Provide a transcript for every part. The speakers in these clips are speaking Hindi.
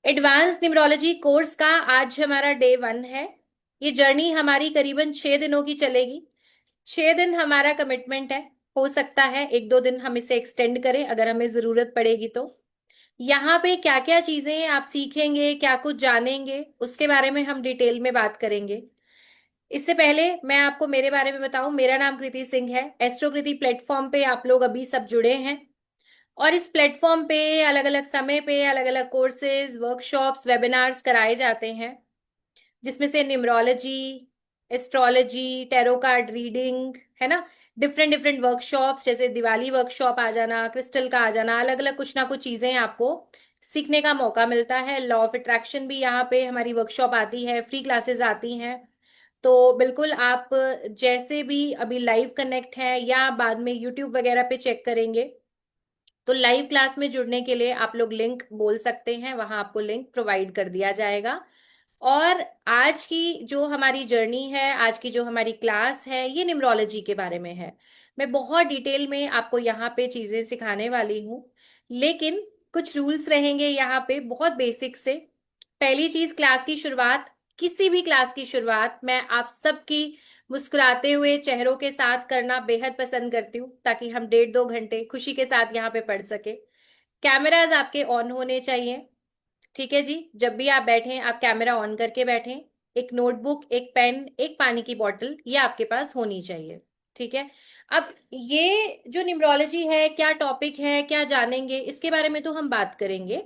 एडवांस न्यूमरोलॉजी कोर्स का आज हमारा डे 1 है। ये जर्नी हमारी करीबन 6 दिनों की चलेगी। 6 दिन हमारा कमिटमेंट है। हो सकता है एक दो दिन हम इसे एक्सटेंड करें अगर हमें जरूरत पड़ेगी तो। यहाँ पे क्या क्या चीजें आप सीखेंगे, क्या कुछ जानेंगे, उसके बारे में हम डिटेल में बात करेंगे। इससे पहले मैं आपको मेरे बारे में बताऊं, मेरा नाम कृति सिंह है। एस्ट्रोकृति प्लेटफॉर्म पे आप लोग अभी सब जुड़े हैं और इस प्लेटफॉर्म पे अलग अलग समय पे अलग अलग कोर्सेज, वर्कशॉप्स, वेबिनार्स कराए जाते हैं, जिसमें से numerology, astrology, tarot card reading, है ना। डिफरेंट डिफरेंट वर्कशॉप्स, जैसे दिवाली वर्कशॉप आ जाना, क्रिस्टल का आ जाना, अलग अलग कुछ ना कुछ चीजें आपको सीखने का मौका मिलता है। लॉ ऑफ अट्रैक्शन भी यहाँ पे हमारी वर्कशॉप आती है, फ्री क्लासेस आती हैं। तो बिल्कुल आप जैसे भी अभी लाइव कनेक्ट है या बाद में यूट्यूब वगैरह पे चेक करेंगे, तो लाइव क्लास में जुड़ने के लिए आप लोग लिंक बोल सकते हैं, वहां आपको लिंक प्रोवाइड कर दिया जाएगा। और आज की जो हमारी जर्नी है, आज की जो हमारी क्लास है, ये न्यूमरोलॉजी के बारे में है। मैं बहुत डिटेल में आपको यहाँ पे चीजें सिखाने वाली हूँ, लेकिन कुछ रूल्स रहेंगे यहाँ पे बहुत बेसिक से। पहली चीज, क्लास की शुरुआत, किसी भी क्लास की शुरुआत मैं आप सबकी मुस्कुराते हुए चेहरों के साथ करना बेहद पसंद करती हूँ, ताकि हम 1.5-2 घंटे खुशी के साथ यहाँ पे पढ़ सके। कैमराज आपके ऑन होने चाहिए। ठीक है जी, जब भी आप बैठें आप कैमरा ऑन करके बैठें। एक नोटबुक, एक पेन, एक पानी की बोतल, ये आपके पास होनी चाहिए। ठीक है। अब ये जो न्यूमरोलॉजी है, क्या टॉपिक है, क्या जानेंगे, इसके बारे में तो हम बात करेंगे,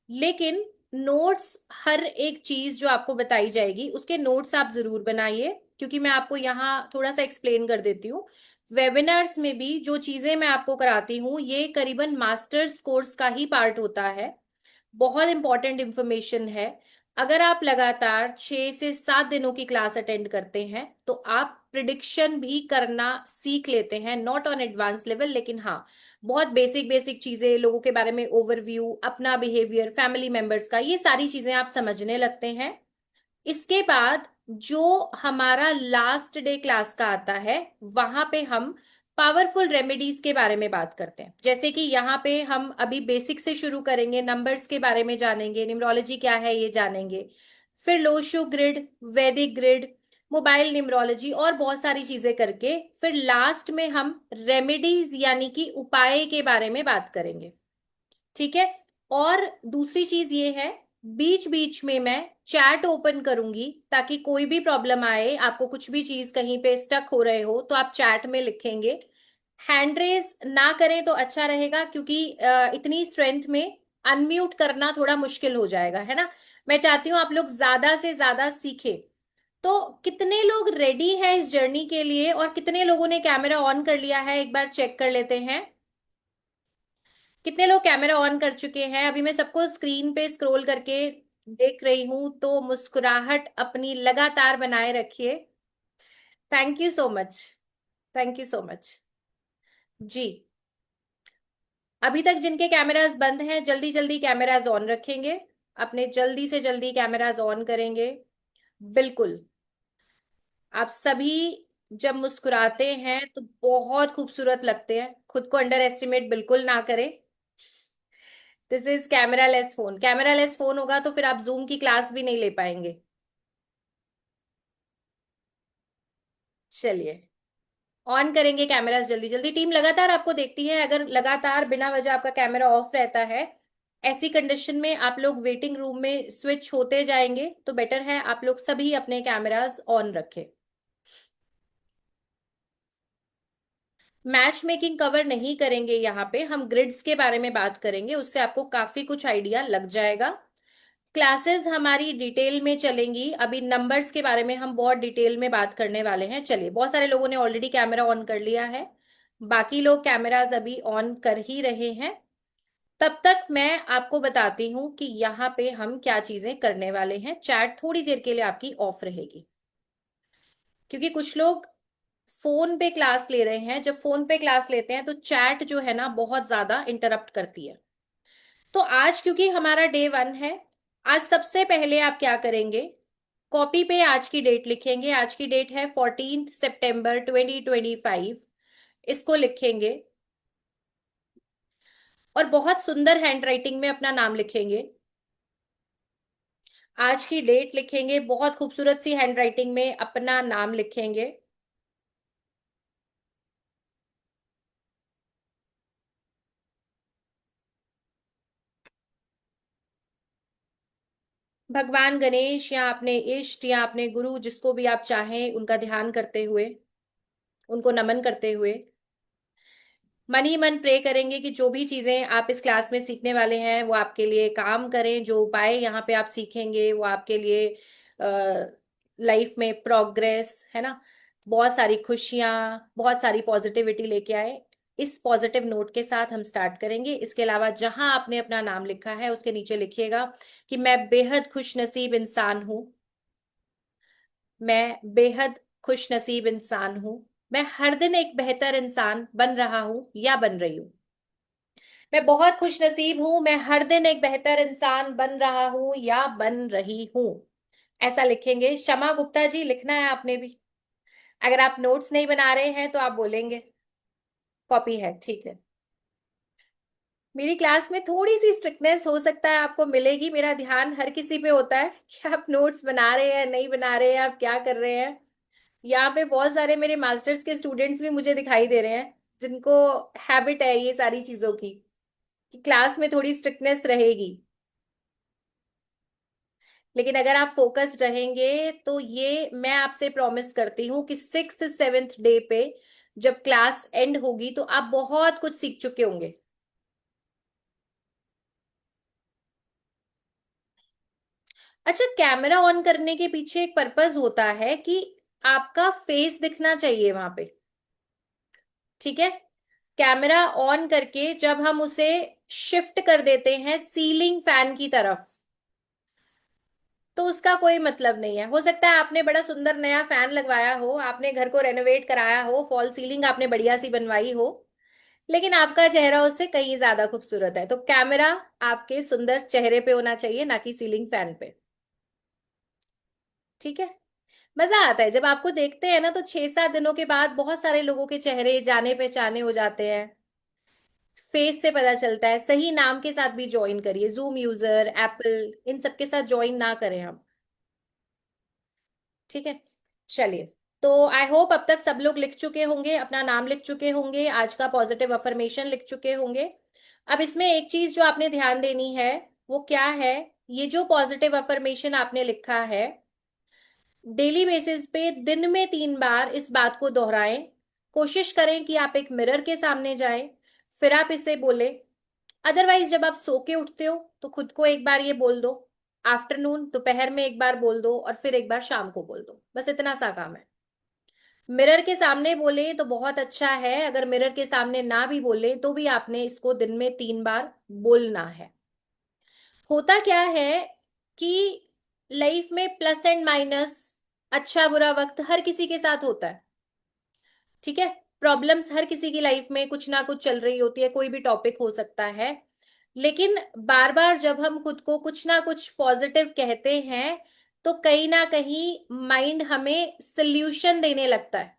लेकिन नोट्स, हर एक चीज जो आपको बताई जाएगी उसके नोट्स आप जरूर बनाइए, क्योंकि मैं आपको यहाँ थोड़ा सा एक्सप्लेन कर देती हूँ। वेबिनार्स में भी जो चीजें मैं आपको कराती हूँ ये करीबन मास्टर्स कोर्स का ही पार्ट होता है। बहुत इंपॉर्टेंट इंफॉर्मेशन है। अगर आप लगातार 6 से 7 दिनों की क्लास अटेंड करते हैं तो आप प्रिडिक्शन भी करना सीख लेते हैं, नॉट ऑन एडवांस लेवल, लेकिन हाँ, बहुत बेसिक बेसिक चीजें, लोगों के बारे में ओवरव्यू, अपना बिहेवियर, फैमिली मेंबर्स का, ये सारी चीजें आप समझने लगते हैं। इसके बाद जो हमारा लास्ट डे क्लास का आता है, वहां पे हम पावरफुल रेमेडीज के बारे में बात करते हैं। जैसे कि यहाँ पे हम अभी बेसिक से शुरू करेंगे, नंबर्स के बारे में जानेंगे, न्यूमरोलॉजी क्या है ये जानेंगे, फिर लोशो ग्रिड, वैदिक ग्रिड, मोबाइल न्यूमरोलॉजी और बहुत सारी चीजें करके फिर लास्ट में हम रेमेडीज यानी कि उपाय के बारे में बात करेंगे। ठीक है। और दूसरी चीज ये है, बीच बीच में मैं चैट ओपन करूंगी, ताकि कोई भी प्रॉब्लम आए, आपको कुछ भी चीज कहीं पे स्टक हो रहे हो तो आप चैट में लिखेंगे। हैंड रेज ना करें तो अच्छा रहेगा, क्योंकि इतनी स्ट्रेंथ में अनम्यूट करना थोड़ा मुश्किल हो जाएगा, है ना। मैं चाहती हूँ आप लोग ज्यादा से ज्यादा सीखे। तो कितने लोग रेडी है इस जर्नी के लिए और कितने लोगों ने कैमरा ऑन कर लिया है, एक बार चेक कर लेते हैं। कितने लोग कैमरा ऑन कर चुके हैं? अभी मैं सबको स्क्रीन पे स्क्रॉल करके देख रही हूं, तो मुस्कुराहट अपनी लगातार बनाए रखिए। Thank you so much. Thank you so much ji. अभी तक जिनके कैमरास बंद हैं, जल्दी जल्दी कैमरास ऑन रखेंगे, अपने जल्दी से जल्दी कैमरास ऑन करेंगे। बिल्कुल। आप सभी जब मुस्कुराते हैं तो बहुत खूबसूरत लगते हैं, खुद को अंडर एस्टिमेट बिल्कुल ना करें। This is camera less phone. Camera less phone होगा तो फिर आप जूम की क्लास भी नहीं ले पाएंगे। चलिए, ऑन करेंगे कैमरास जल्दी जल्दी। टीम लगातार आपको देखती है, अगर लगातार बिना वजह आपका कैमरा ऑफ रहता है, ऐसी कंडीशन में आप लोग वेटिंग रूम में स्विच होते जाएंगे, तो बेटर है आप लोग सभी अपने कैमरास ऑन रखें। मैच मेकिंग कवर नहीं करेंगे, यहाँ पे हम ग्रिड्स के बारे में बात करेंगे, उससे आपको काफी कुछ आइडिया लग जाएगा। क्लासेस हमारी डिटेल में चलेंगी, अभी नंबर्स के बारे में हम बहुत डिटेल में बात करने वाले हैं। चलिए, बहुत सारे लोगों ने ऑलरेडी कैमरा ऑन कर लिया है, बाकी लोग कैमराज अभी ऑन कर ही रहे हैं। तब तक मैं आपको बताती हूँ कि यहाँ पे हम क्या चीजें करने वाले हैं। चैट थोड़ी देर के लिए आपकी ऑफ रहेगी, क्योंकि कुछ लोग फोन पे क्लास ले रहे हैं। जब फोन पे क्लास लेते हैं तो चैट जो है ना बहुत ज्यादा इंटरप्ट करती है। तो आज क्योंकि हमारा डे 1 है, आज सबसे पहले आप क्या करेंगे, कॉपी पे आज की डेट लिखेंगे। आज की डेट है 14 सितंबर 2025। इसको लिखेंगे और बहुत सुंदर हैंड राइटिंग में अपना नाम लिखेंगे। आज की डेट लिखेंगे, बहुत खूबसूरत सी हैंडराइटिंग में अपना नाम लिखेंगे। भगवान गणेश या अपने इष्ट या अपने गुरु, जिसको भी आप चाहें, उनका ध्यान करते हुए, उनको नमन करते हुए मन ही मन प्रे करेंगे कि जो भी चीजें आप इस क्लास में सीखने वाले हैं वो आपके लिए काम करें। जो उपाय यहाँ पे आप सीखेंगे वो आपके लिए लाइफ में प्रोग्रेस, है ना, बहुत सारी खुशियां, बहुत सारी पॉजिटिविटी लेके आए। इस पॉजिटिव नोट के साथ हम स्टार्ट करेंगे। इसके अलावा जहां आपने अपना नाम लिखा है उसके नीचे लिखिएगा कि मैं बेहद खुश नसीब इंसान हूं। मैं बेहद खुश नसीब इंसान हूं। मैं हर दिन एक बेहतर इंसान बन रहा हूं या बन रही हूं। मैं बहुत खुश नसीब हूं, मैं हर दिन एक बेहतर इंसान बन रहा हूं या बन रही हूं। ऐसा लिखेंगे। शमा गुप्ता जी, लिखना है आपने भी। अगर आप नोट्स नहीं बना रहे हैं तो आप बोलेंगे। कॉपी है, ठीक है। मेरी क्लास में थोड़ी सी स्ट्रिक्टनेस हो सकता है आपको मिलेगी। मेरा ध्यान हर किसी पे होता है कि आप नोट्स बना रहे हैं, नहीं बना रहे हैं, आप क्या कर रहे हैं। यहाँ पे बहुत सारे मेरे मास्टर्स के स्टूडेंट्स भी मुझे दिखाई दे रहे हैं, जिनको हैबिट है ये सारी चीजों की, कि क्लास में थोड़ी स्ट्रिक्टनेस रहेगी। लेकिन अगर आप फोकस्ड रहेंगे तो ये मैं आपसे प्रॉमिस करती हूँ कि 6th 7th डे पे जब क्लास एंड होगी तो आप बहुत कुछ सीख चुके होंगे। अच्छा, कैमरा ऑन करने के पीछे एक पर्पस होता है कि आपका फेस दिखना चाहिए वहां पे। ठीक है। कैमरा ऑन करके जब हम उसे शिफ्ट कर देते हैं सीलिंग फैन की तरफ, तो उसका कोई मतलब नहीं है। हो सकता है आपने बड़ा सुंदर नया फैन लगवाया हो, आपने घर को रेनोवेट कराया हो, फॉल सीलिंग आपने बढ़िया सी बनवाई हो, लेकिन आपका चेहरा उससे कहीं ज्यादा खूबसूरत है। तो कैमरा आपके सुंदर चेहरे पे होना चाहिए, ना कि सीलिंग फैन पे। ठीक है। मजा आता है जब आपको देखते हैं ना, तो 6 7 दिनों के बाद बहुत सारे लोगों के चेहरे जाने पहचाने हो जाते हैं। फेस से पता चलता है। सही नाम के साथ भी ज्वाइन करिए। जूम यूजर, एप्पल, इन सब के साथ ज्वाइन ना करें हम। ठीक है। चलिए। तो आई होप अब तक सब लोग लिख चुके होंगे, अपना नाम लिख चुके होंगे, आज का पॉजिटिव अफर्मेशन लिख चुके होंगे। अब इसमें एक चीज जो आपने ध्यान देनी है, वो क्या है? ये जो पॉजिटिव अफर्मेशन आपने लिखा है, डेली बेसिस पे दिन में 3 बार इस बात को दोहराएं। कोशिश करें कि आप एक मिरर के सामने जाएं, फिर आप इसे बोले। अदरवाइज जब आप सो के उठते हो तो खुद को एक बार ये बोल दो। आफ्टरनून, दोपहर में एक बार बोल दो, और फिर एक बार शाम को बोल दो। बस इतना सा काम है। मिरर के सामने बोले तो बहुत अच्छा है, अगर मिरर के सामने ना भी बोले तो भी आपने इसको दिन में 3 बार बोलना है। होता क्या है कि लाइफ में प्लस एंड माइनस, अच्छा बुरा वक्त हर किसी के साथ होता है। ठीक है। प्रॉब्लम्स हर किसी की लाइफ में कुछ ना कुछ चल रही होती है, कोई भी टॉपिक हो सकता है। लेकिन बार बार जब हम खुद को कुछ ना कुछ पॉजिटिव कहते हैं, तो कहीं ना कहीं माइंड हमें सल्यूशन देने लगता है।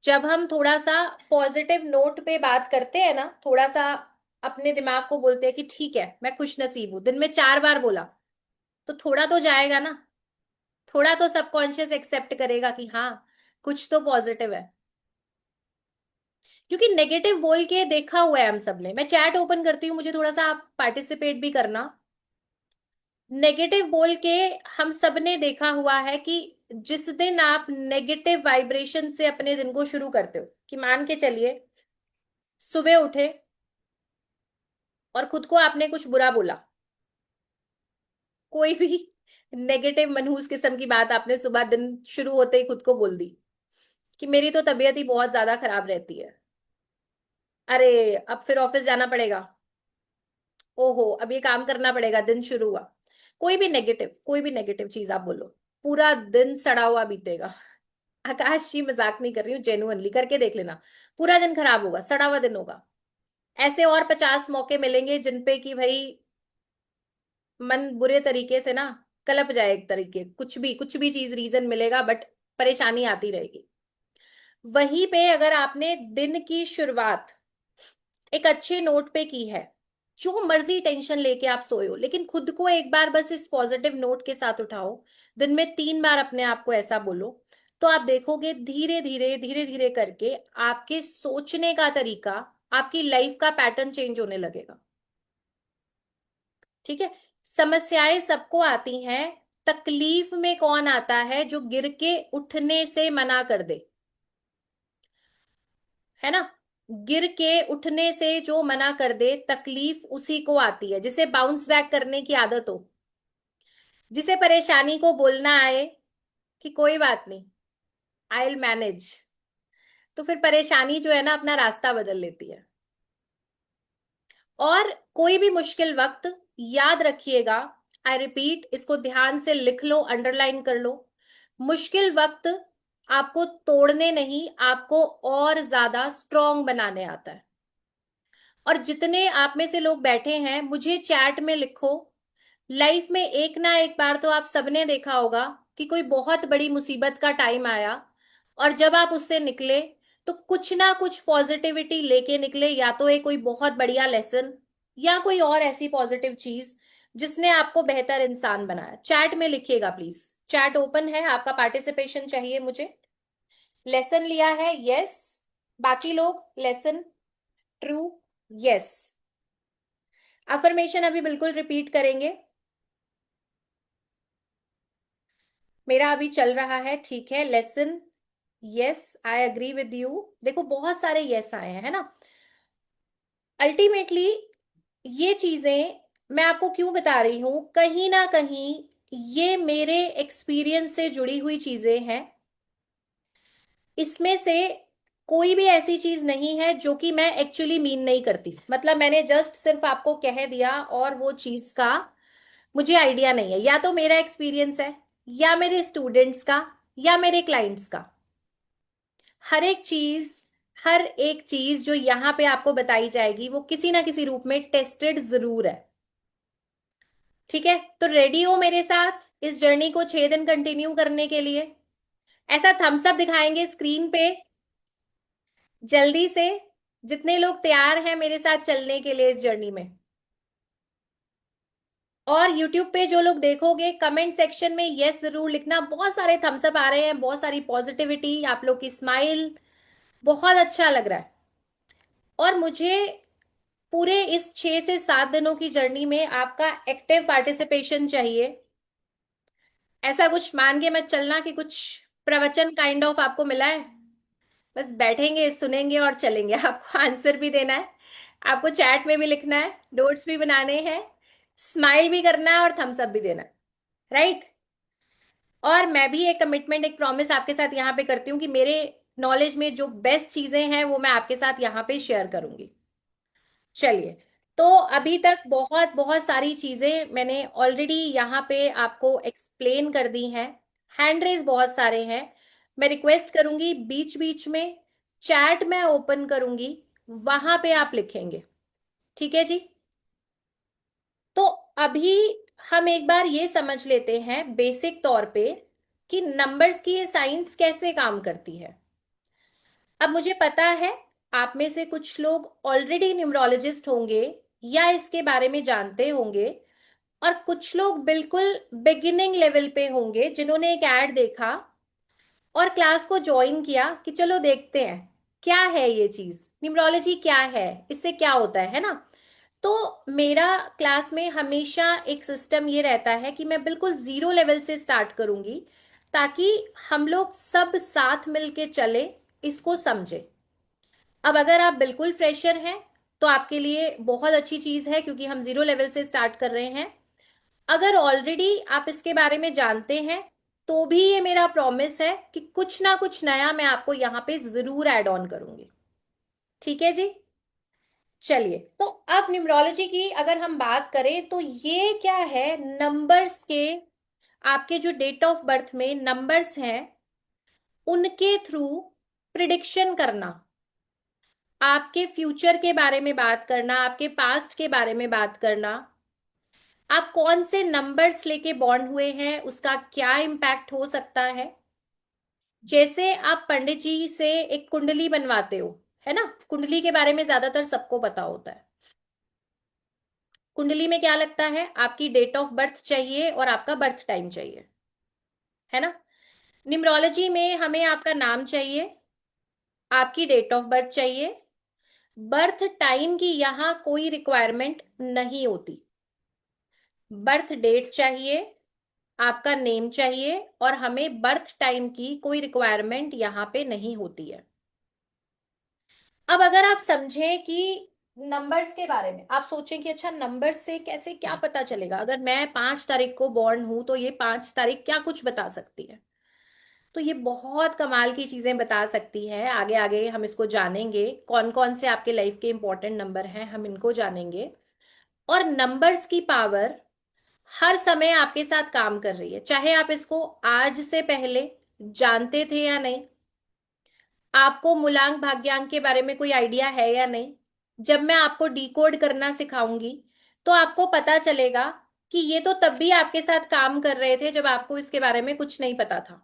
जब हम थोड़ा सा पॉजिटिव नोट पे बात करते हैं ना, थोड़ा सा अपने दिमाग को बोलते हैं कि ठीक है मैं खुश नसीब हूं, दिन में 4 बार बोला, तो थोड़ा तो जाएगा ना। थोड़ा तो सबकॉन्शियस एक्सेप्ट करेगा कि हाँ, कुछ तो पॉजिटिव है। क्योंकि नेगेटिव बोल के देखा हुआ है हम सबने। मैं चैट ओपन करती हूँ, मुझे थोड़ा सा आप पार्टिसिपेट भी करना। नेगेटिव बोल के हम सबने देखा हुआ है कि जिस दिन आप नेगेटिव वाइब्रेशन से अपने दिन को शुरू करते हो, कि मान के चलिए सुबह उठे और खुद को आपने कुछ बुरा बोला, कोई भी नेगेटिव मनहूस किस्म की बात आपने सुबह दिन शुरू होते ही खुद को बोल दी, कि मेरी तो तबीयत ही बहुत ज्यादा खराब रहती है, अरे अब फिर ऑफिस जाना पड़ेगा, ओहो अब ये काम करना पड़ेगा, दिन शुरू हुआ। कोई भी नेगेटिव चीज आप बोलो, पूरा दिन सड़ा हुआ बीतेगा। आकाश जी, मजाक नहीं कर रही हूँ, जेन्युइनली करके देख लेना। पूरा दिन खराब होगा, सड़ा हुआ दिन होगा। ऐसे और 50 मौके मिलेंगे जिनपे कि भाई मन बुरे तरीके से ना कलप जाए। एक तरीके कुछ भी चीज रीजन मिलेगा, बट परेशानी आती रहेगी। वहीं पे अगर आपने दिन की शुरुआत एक अच्छे नोट पे की है, जो मर्जी टेंशन लेके आप सोए हो, लेकिन खुद को एक बार बस इस पॉजिटिव नोट के साथ उठाओ। दिन में 3 बार अपने आप को ऐसा बोलो, तो आप देखोगे धीरे धीरे करके आपके सोचने का तरीका, आपकी लाइफ का पैटर्न चेंज होने लगेगा। ठीक है। समस्याएं सबको आती हैं, तकलीफ में कौन आता है? जो गिर के उठने से मना कर दे, है ना। गिर के उठने से जो मना कर दे, तकलीफ उसी को आती है। जिसे बाउंस बैक करने की आदत हो, जिसे परेशानी को बोलना आए कि कोई बात नहीं, आई विल मैनेज, तो फिर परेशानी जो है ना अपना रास्ता बदल लेती है। और कोई भी मुश्किल वक्त, याद रखिएगा, आई रिपीट, इसको ध्यान से लिख लो, अंडरलाइन कर लो, मुश्किल वक्त आपको तोड़ने नहीं, आपको और ज्यादा स्ट्रांग बनाने आता है। और जितने आप में से लोग बैठे हैं, मुझे चैट में लिखो, लाइफ में एक ना एक बार तो आप सबने देखा होगा कि कोई बहुत बड़ी मुसीबत का टाइम आया, और जब आप उससे निकले तो कुछ ना कुछ पॉजिटिविटी लेके निकले, या तो एक कोई बहुत बढ़िया लेसन, या कोई और ऐसी पॉजिटिव चीज जिसने आपको बेहतर इंसान बनाया। चैट में लिखिएगा प्लीज, चैट ओपन है, आपका पार्टिसिपेशन चाहिए मुझे। लेसन लिया है, यस। बाकी लोग लेसन, ट्रू, यस। अफर्मेशन अभी बिल्कुल रिपीट करेंगे, मेरा अभी चल रहा है, ठीक है। Lesson, yes, I agree with you. देखो बहुत सारे यस आए हैं, है ना। अल्टीमेटली ये चीजें मैं आपको क्यों बता रही हूं, कहीं ना कहीं ये मेरे एक्सपीरियंस से जुड़ी हुई चीजें हैं। इसमें से कोई भी ऐसी चीज नहीं है जो कि मैं एक्चुअली मीन नहीं करती, मतलब मैंने जस्ट सिर्फ आपको कह दिया और वो चीज का मुझे आइडिया नहीं है, या तो मेरा एक्सपीरियंस है, या मेरे स्टूडेंट्स का, या मेरे क्लाइंट्स का। हर एक चीज, हर एक चीज जो यहाँ पे आपको बताई जाएगी वो किसी ना किसी रूप में टेस्टेड जरूर है। ठीक है, तो रेडी हो मेरे साथ इस जर्नी को 6 दिन कंटिन्यू करने के लिए? ऐसा थम्स अप दिखाएंगे स्क्रीन पे जल्दी से, जितने लोग तैयार हैं मेरे साथ चलने के लिए इस जर्नी में। और YouTube पे जो लोग देखोगे, कमेंट सेक्शन में यस जरूर लिखना। बहुत सारे थम्स अप आ रहे हैं, बहुत सारी पॉजिटिविटी, आप लोग की स्माइल, बहुत अच्छा लग रहा है। और मुझे पूरे इस 6 से 7 दिनों की जर्नी में आपका एक्टिव पार्टिसिपेशन चाहिए। ऐसा कुछ मान के मत चलना कि कुछ प्रवचन काइंड ऑफ आपको मिला है, बस बैठेंगे सुनेंगे और चलेंगे। आपको आंसर भी देना है, आपको चैट में भी लिखना है, नोट्स भी बनाने हैं, स्माइल भी करना है और थम्स अप भी देना है, राइट। और मैं भी एक कमिटमेंट, एक प्रॉमिस आपके साथ यहाँ पे करती हूँ कि मेरे नॉलेज में जो बेस्ट चीजें हैं वो मैं आपके साथ यहाँ पे शेयर करूंगी। चलिए, तो अभी तक बहुत बहुत सारी चीजें मैंने ऑलरेडी यहाँ पे आपको एक्सप्लेन कर दी हैं। हैंड रेज बहुत सारे हैं, मैं रिक्वेस्ट करूंगी बीच बीच में चैट मैं ओपन करूंगी, वहां पे आप लिखेंगे, ठीक है जी। तो अभी हम एक बार ये समझ लेते हैं बेसिक तौर पे कि नंबर्स की ये साइंस कैसे काम करती है। अब मुझे पता है आप में से कुछ लोग ऑलरेडी न्यूमरोलॉजिस्ट होंगे या इसके बारे में जानते होंगे, और कुछ लोग बिल्कुल बिगिनिंग लेवल पे होंगे जिन्होंने एक ऐड देखा और क्लास को ज्वाइन किया कि चलो देखते हैं क्या है ये चीज, न्यूमरोलॉजी क्या है, इससे क्या होता है ना। तो मेरा क्लास में हमेशा एक सिस्टम ये रहता है कि मैं बिल्कुल जीरो लेवल से स्टार्ट करूंगी, ताकि हम लोग सब साथ मिलके चले, इसको समझे। अब अगर आप बिल्कुल फ्रेशर हैं तो आपके लिए बहुत अच्छी चीज है, क्योंकि हम जीरो लेवल से स्टार्ट कर रहे हैं। अगर ऑलरेडी आप इसके बारे में जानते हैं तो भी ये मेरा प्रॉमिस है कि कुछ ना कुछ नया मैं आपको यहाँ पे जरूर ऐड ऑन करूंगी, ठीक है जी। चलिए, तो अब न्यूमरोलॉजी की अगर हम बात करें तो ये क्या है, नंबर्स के, आपके जो डेट ऑफ बर्थ में नंबर्स हैं उनके थ्रू प्रिडिक्शन करना, आपके फ्यूचर के बारे में बात करना, आपके पास्ट के बारे में बात करना, आप कौन से नंबर्स लेके बॉर्न हुए हैं उसका क्या इम्पैक्ट हो सकता है। जैसे आप पंडित जी से एक कुंडली बनवाते हो, है ना, कुंडली के बारे में ज्यादातर सबको पता होता है। कुंडली में क्या लगता है? आपकी डेट ऑफ बर्थ चाहिए और आपका बर्थ टाइम चाहिए, है ना। न्यूमरोलॉजी में हमें आपका नाम चाहिए, आपकी डेट ऑफ बर्थ चाहिए, बर्थ टाइम की यहां कोई रिक्वायरमेंट नहीं होती। बर्थ डेट चाहिए, आपका नेम चाहिए, और हमें बर्थ टाइम की कोई रिक्वायरमेंट यहां पे नहीं होती है। अब अगर आप समझें कि नंबर्स के बारे में, आप सोचें कि अच्छा नंबर्स से कैसे क्या पता चलेगा, अगर मैं 5 तारीख को बॉर्न हूं तो ये 5 तारीख क्या कुछ बता सकती है। तो ये बहुत कमाल की चीजें बता सकती है। आगे आगे हम इसको जानेंगे, कौन कौन से आपके लाइफ के इंपॉर्टेंट नंबर हैं हम इनको जानेंगे। और नंबर्स की पावर हर समय आपके साथ काम कर रही है, चाहे आप इसको आज से पहले जानते थे या नहीं। आपको मूलांक भाग्यांक के बारे में कोई आइडिया है या नहीं, जब मैं आपको डिकोड करना सिखाऊंगी तो आपको पता चलेगा कि ये तो तब भी आपके साथ काम कर रहे थे जब आपको इसके बारे में कुछ नहीं पता था,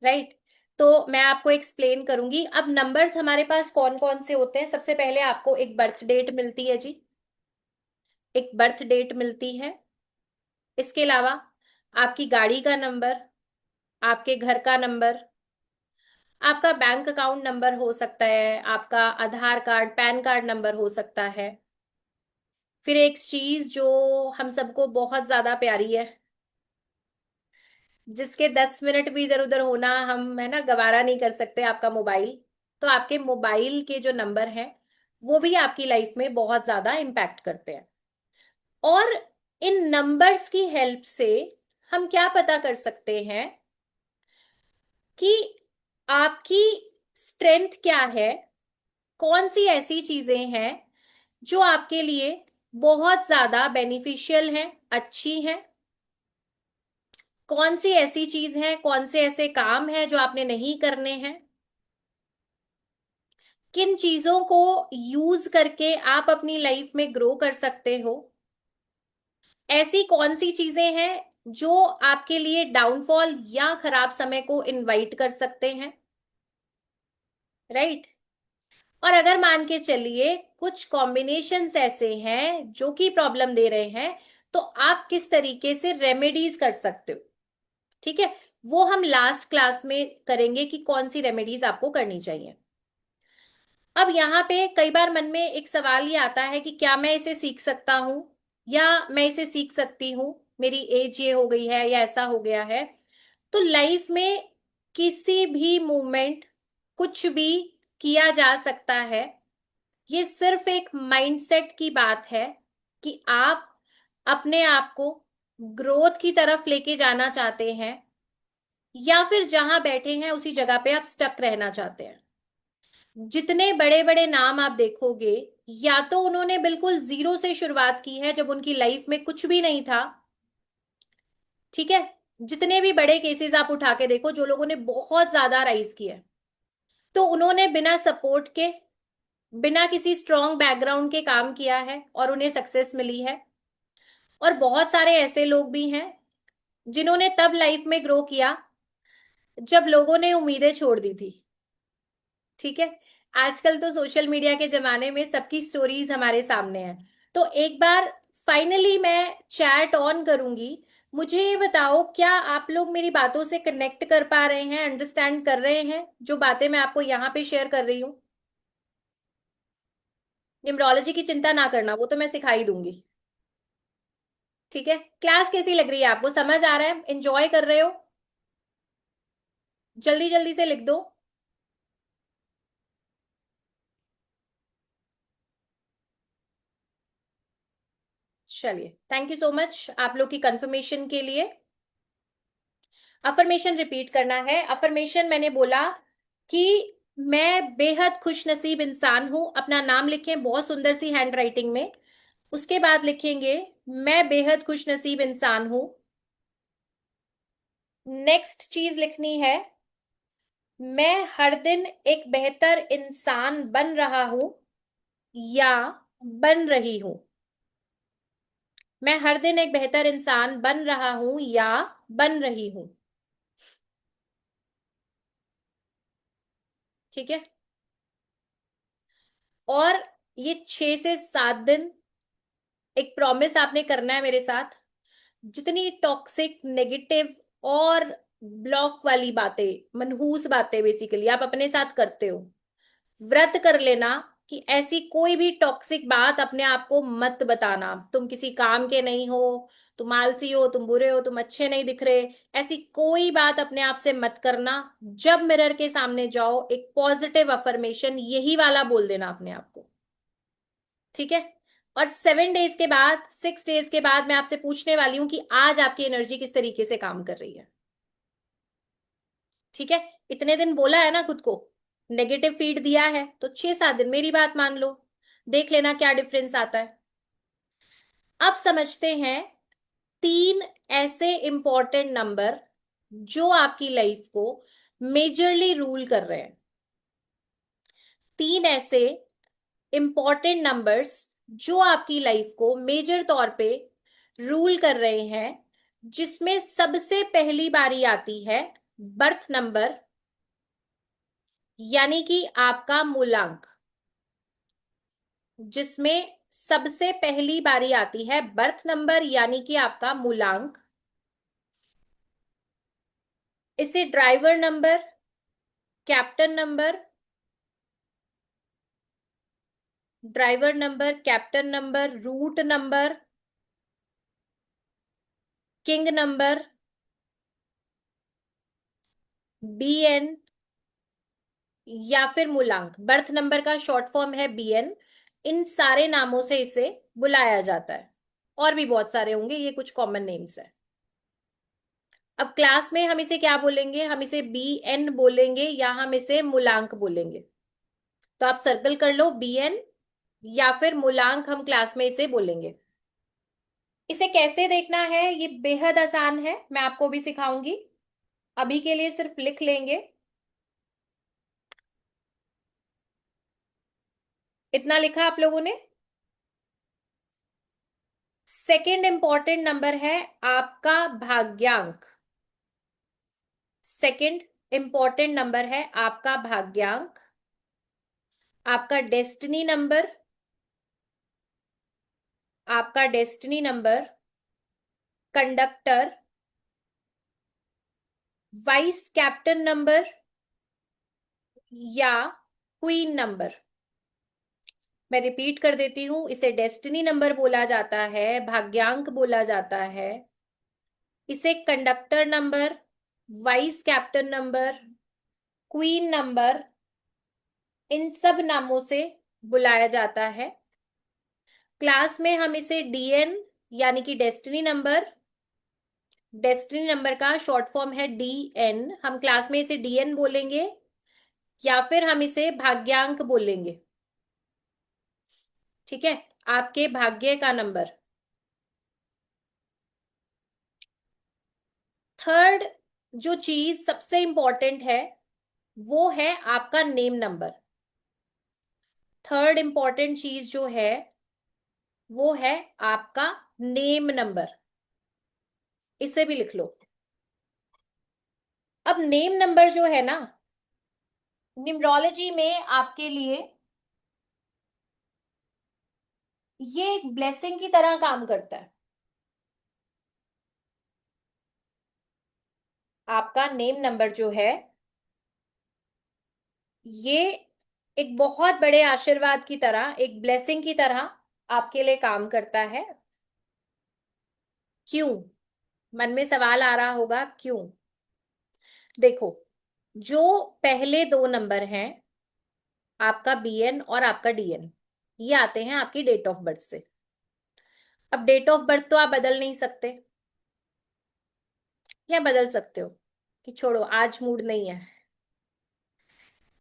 राइट। तो मैं आपको एक्सप्लेन करूंगी। अब नंबर्स हमारे पास कौन कौन से होते हैं। सबसे पहले आपको एक बर्थ डेट मिलती है जी, एक बर्थ डेट मिलती है। इसके अलावा आपकी गाड़ी का नंबर, आपके घर का नंबर, आपका बैंक अकाउंट नंबर हो सकता है, आपका आधार कार्ड पैन कार्ड नंबर हो सकता है। फिर एक चीज जो हम सबको बहुत ज्यादा प्यारी है, जिसके 10 मिनट भी इधर उधर होना हम, है ना, गवारा नहीं कर सकते, आपका मोबाइल। तो आपके मोबाइल के जो नंबर हैं वो भी आपकी लाइफ में बहुत ज्यादा इम्पैक्ट करते हैं। और इन नंबर्स की हेल्प से हम क्या पता कर सकते हैं कि आपकी स्ट्रेंथ क्या है, कौन सी ऐसी चीजें हैं जो आपके लिए बहुत ज्यादा बेनिफिशियल हैं, अच्छी हैं, कौन सी ऐसी चीज है, कौन से ऐसे काम है जो आपने नहीं करने हैं, किन चीजों को यूज करके आप अपनी लाइफ में ग्रो कर सकते हो, ऐसी कौन सी चीजें हैं जो आपके लिए डाउनफॉल या खराब समय को इनवाइट कर सकते हैं, राइट। और अगर मान के चलिए कुछ कॉम्बिनेशंस ऐसे हैं जो कि प्रॉब्लम दे रहे हैं, तो आप किस तरीके से रेमेडीज कर सकते हो, ठीक है। वो हम लास्ट क्लास में करेंगे कि कौन सी रेमेडीज आपको करनी चाहिए। अब यहाँ पे कई बार मन में एक सवाल ये आता है कि क्या मैं इसे सीख सकता हूं, या मैं इसे सीख सकती हूँ, मेरी एज ये हो गई है या ऐसा हो गया है। तो लाइफ में किसी भी मूवमेंट, कुछ भी किया जा सकता है। ये सिर्फ एक माइंडसेट की बात है कि आप अपने आप को ग्रोथ की तरफ लेके जाना चाहते हैं, या फिर जहां बैठे हैं उसी जगह पे आप स्टक रहना चाहते हैं। जितने बड़े बड़े नाम आप देखोगे, या तो उन्होंने बिल्कुल जीरो से शुरुआत की है जब उनकी लाइफ में कुछ भी नहीं था, ठीक है। जितने भी बड़े केसेस आप उठा के देखो जो लोगों ने बहुत ज्यादा राइज किया है, तो उन्होंने बिना सपोर्ट के, बिना किसी स्ट्रॉन्ग बैकग्राउंड के काम किया है और उन्हें सक्सेस मिली है। और बहुत सारे ऐसे लोग भी हैं जिन्होंने तब लाइफ में ग्रो किया जब लोगों ने उम्मीदें छोड़ दी थी, ठीक है। आजकल तो सोशल मीडिया के जमाने में सबकी स्टोरीज हमारे सामने है। तो एक बार फाइनली मैं चैट ऑन करूंगी। मुझे ये बताओ, क्या आप लोग मेरी बातों से कनेक्ट कर पा रहे हैं, अंडरस्टैंड कर रहे हैं जो बातें मैं आपको यहाँ पे शेयर कर रही हूँ। न्यूमरोलॉजी की चिंता ना करना, वो तो मैं सिखाई दूंगी, ठीक है। क्लास कैसी लग रही है आपको, समझ आ रहा है, इंजॉय कर रहे हो? जल्दी जल्दी से लिख दो। चलिए, थैंक यू सो मच आप लोग की कंफर्मेशन के लिए। अफर्मेशन रिपीट करना है। अफर्मेशन मैंने बोला कि मैं बेहद खुश नसीब इंसान हूं। अपना नाम लिखें बहुत सुंदर सी हैंड राइटिंग में। उसके बाद लिखेंगे मैं बेहद खुश नसीब इंसान हूं। नेक्स्ट चीज लिखनी है, मैं हर दिन एक बेहतर इंसान बन रहा हूं या बन रही हूं। मैं हर दिन एक बेहतर इंसान बन रहा हूं या बन रही हूं, ठीक है। और ये 6 से 7 दिन एक प्रॉमिस आपने करना है मेरे साथ। जितनी टॉक्सिक, नेगेटिव और ब्लॉक वाली बातें, मनहूस बातें बेसिकली आप अपने साथ करते हो, व्रत कर लेना कि ऐसी कोई भी टॉक्सिक बात अपने आप को मत बताना। तुम किसी काम के नहीं हो, तुम आलसी हो, तुम बुरे हो, तुम अच्छे नहीं दिख रहे, ऐसी कोई बात अपने आप से मत करना। जब मिरर के सामने जाओ, एक पॉजिटिव अफर्मेशन यही वाला बोल देना अपने आप को, ठीक है? और 7 डेज के बाद, 6 डेज के बाद मैं आपसे पूछने वाली हूं कि आज आपकी एनर्जी किस तरीके से काम कर रही है। ठीक है? इतने दिन बोला है ना खुद को, नेगेटिव फीड दिया है, तो 6-7 दिन मेरी बात मान लो, देख लेना क्या डिफरेंस आता है। अब समझते हैं 3 ऐसे इंपॉर्टेंट नंबर जो आपकी लाइफ को मेजरली रूल कर रहे हैं। 3 ऐसे इंपॉर्टेंट नंबर्स जो आपकी लाइफ को मेजर तौर पे रूल कर रहे हैं, जिसमें सबसे पहली बारी आती है बर्थ नंबर, यानी कि आपका मूलांक। जिसमें सबसे पहली बारी आती है बर्थ नंबर यानी कि आपका मूलांक। इसे driver number, captain number, driver number, captain number, root number, king number, BN या फिर मूलांक, बर्थ नंबर का शॉर्ट फॉर्म है बीएन। इन सारे नामों से इसे बुलाया जाता है, और भी बहुत सारे होंगे, ये कुछ कॉमन नेम्स है। अब क्लास में हम इसे क्या बोलेंगे? हम इसे बीएन बोलेंगे या हम इसे मूलांक बोलेंगे? तो आप सर्कल कर लो, बीएन या फिर मूलांक हम क्लास में इसे बोलेंगे। इसे कैसे देखना है ये बेहद आसान है, मैं आपको भी सिखाऊंगी। अभी के लिए सिर्फ लिख लेंगे, इतना लिखा आप लोगों ने। सेकंड इंपॉर्टेंट नंबर है आपका भाग्यांक। सेकंड इंपॉर्टेंट नंबर है आपका भाग्यांक, आपका डेस्टिनी नंबर, आपका destiny number, conductor, vice captain number या क्वीन नंबर। मैं रिपीट कर देती हूं, इसे डेस्टिनी नंबर बोला जाता है, भाग्यांक बोला जाता है, इसे conductor number, vice captain number, queen number, इन सब नामों से बुलाया जाता है। क्लास में हम इसे डीएन यानी कि डेस्टिनी नंबर, डेस्टिनी नंबर का शॉर्ट फॉर्म है डीएन, हम क्लास में इसे डीएन बोलेंगे या फिर हम इसे भाग्यांक बोलेंगे। ठीक है? आपके भाग्य का नंबर। थर्ड जो चीज सबसे इंपॉर्टेंट है वो है आपका नेम नंबर। थर्ड इंपॉर्टेंट चीज जो है वो है आपका नेम नंबर, इसे भी लिख लो। अब नेम नंबर जो है ना, न्यूमरोलॉजी में आपके लिए ये एक ब्लेसिंग की तरह काम करता है। आपका नेम नंबर जो है ये एक बहुत बड़े आशीर्वाद की तरह, एक ब्लेसिंग की तरह आपके लिए काम करता है। क्यों? मन में सवाल आ रहा होगा क्यों। देखो, जो पहले 2 नंबर हैं, आपका बीएन और आपका डीएन, ये आते हैं आपकी डेट ऑफ बर्थ से। अब डेट ऑफ बर्थ तो आप बदल नहीं सकते, या बदल सकते हो कि छोड़ो आज मूड नहीं है,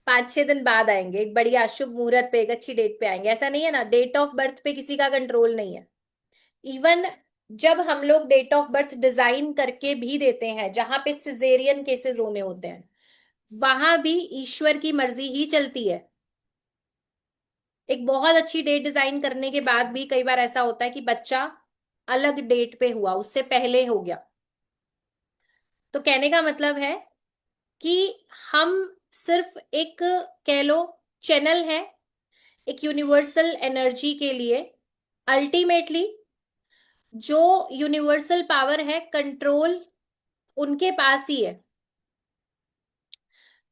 5-6 दिन बाद आएंगे, एक बढ़िया शुभ मुहूर्त पे, एक अच्छी डेट पे आएंगे, ऐसा नहीं है ना। डेट ऑफ बर्थ पे किसी का कंट्रोल नहीं है। इवन जब हम लोग डेट ऑफ बर्थ डिजाइन करके भी देते हैं, जहां पे सिजेरियन केसेस होने होते हैं, वहां भी ईश्वर की मर्जी ही चलती है। एक बहुत अच्छी डेट डिजाइन करने के बाद भी कई बार ऐसा होता है कि बच्चा अलग डेट पे हुआ, उससे पहले हो गया। तो कहने का मतलब है कि हम सिर्फ एक, कह लो, चैनल है एक यूनिवर्सल एनर्जी के लिए। अल्टीमेटली जो यूनिवर्सल पावर है, कंट्रोल उनके पास ही है।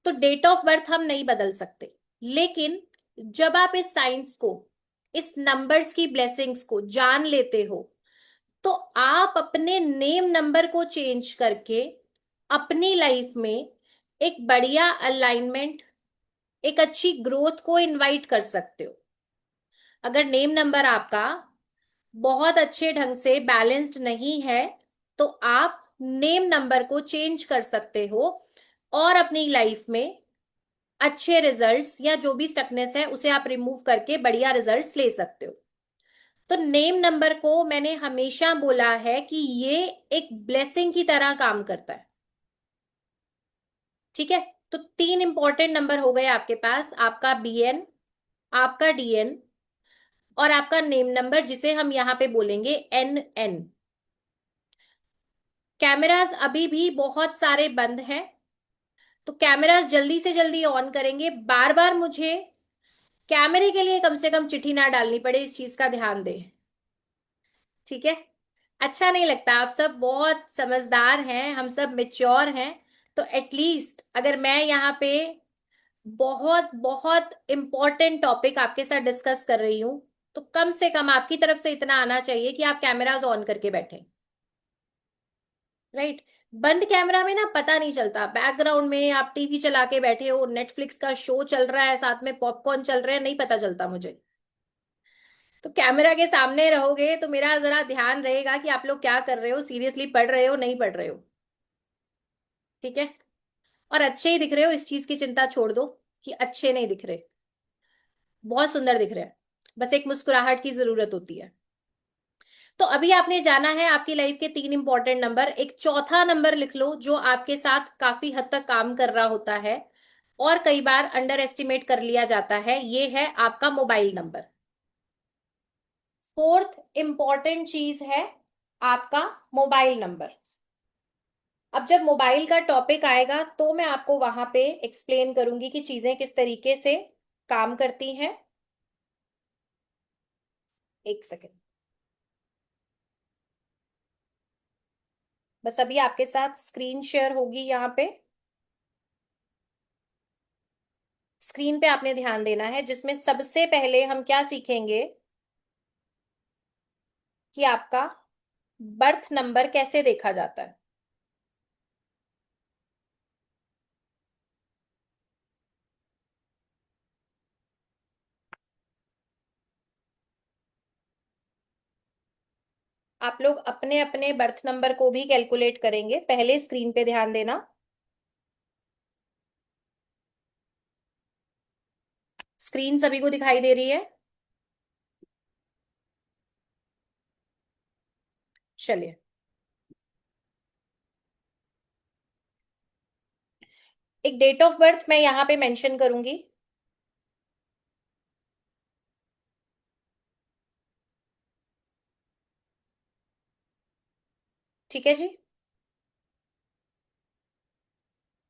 तो डेट ऑफ बर्थ हम नहीं बदल सकते, लेकिन जब आप इस साइंस को, इस नंबर्स की ब्लेसिंग्स को जान लेते हो, तो आप अपने नेम नंबर को चेंज करके अपनी लाइफ में एक बढ़िया अलाइनमेंट, एक अच्छी ग्रोथ को इनवाइट कर सकते हो। अगर नेम नंबर आपका बहुत अच्छे ढंग से बैलेंस्ड नहीं है, तो आप नेम नंबर को चेंज कर सकते हो और अपनी लाइफ में अच्छे रिजल्ट्स, या जो भी स्टकनेस है उसे आप रिमूव करके बढ़िया रिजल्ट्स ले सकते हो। तो नेम नंबर को मैंने हमेशा बोला है कि ये एक ब्लेसिंग की तरह काम करता है। ठीक है, तो 3 इंपॉर्टेंट नंबर हो गए आपके पास, आपका बीएन, आपका डीएन और आपका नेम नंबर, जिसे हम यहां पे बोलेंगे एन एन। कैमरास अभी भी बहुत सारे बंद हैं, तो कैमरास जल्दी से जल्दी ऑन करेंगे। बार बार मुझे कैमरे के लिए कम से कम चिट्ठी ना डालनी पड़े, इस चीज का ध्यान दें। ठीक है, अच्छा नहीं लगता, आप सब बहुत समझदार हैं, हम सब मेच्योर हैं। तो एटलीस्ट अगर मैं यहाँ पे बहुत बहुत इंपॉर्टेंट टॉपिक आपके साथ डिस्कस कर रही हूं, तो कम से कम आपकी तरफ से इतना आना चाहिए कि आप कैमरास ऑन करके बैठे। राइट, बंद कैमरा में ना पता नहीं चलता, बैकग्राउंड में आप टीवी चला के बैठे हो, नेटफ्लिक्स का शो चल रहा है, साथ में पॉपकॉर्न चल रहे हैं, नहीं पता चलता मुझे। तो कैमरा के सामने रहोगे तो मेरा जरा ध्यान रहेगा कि आप लोग क्या कर रहे हो, सीरियसली पढ़ रहे हो, नहीं पढ़ रहे हो। ठीक है, और अच्छे ही दिख रहे हो, इस चीज की चिंता छोड़ दो कि अच्छे नहीं दिख रहे, बहुत सुंदर दिख रहे हैं, बस एक मुस्कुराहट की जरूरत होती है। तो अभी आपने जाना है आपकी लाइफ के 3 इंपॉर्टेंट नंबर। एक चौथा नंबर लिख लो जो आपके साथ काफी हद तक काम कर रहा होता है और कई बार अंडर एस्टिमेट कर लिया जाता है, ये है आपका मोबाइल नंबर। फोर्थ इंपॉर्टेंट चीज है आपका मोबाइल नंबर। अब जब मोबाइल का टॉपिक आएगा तो मैं आपको वहां पे एक्सप्लेन करूंगी कि चीजें किस तरीके से काम करती हैं। एक सेकेंड, बस अभी आपके साथ स्क्रीन शेयर होगी यहाँ पे। स्क्रीन पे आपने ध्यान देना है, जिसमें सबसे पहले हम क्या सीखेंगे कि आपका बर्थ नंबर कैसे देखा जाता है। आप लोग अपने अपने बर्थ नंबर को भी कैलकुलेट करेंगे, पहले स्क्रीन पे ध्यान देना। स्क्रीन सभी को दिखाई दे रही है? चलिए, एक डेट ऑफ बर्थ मैं यहां पे मेंशन करूंगी। ठीक है जी,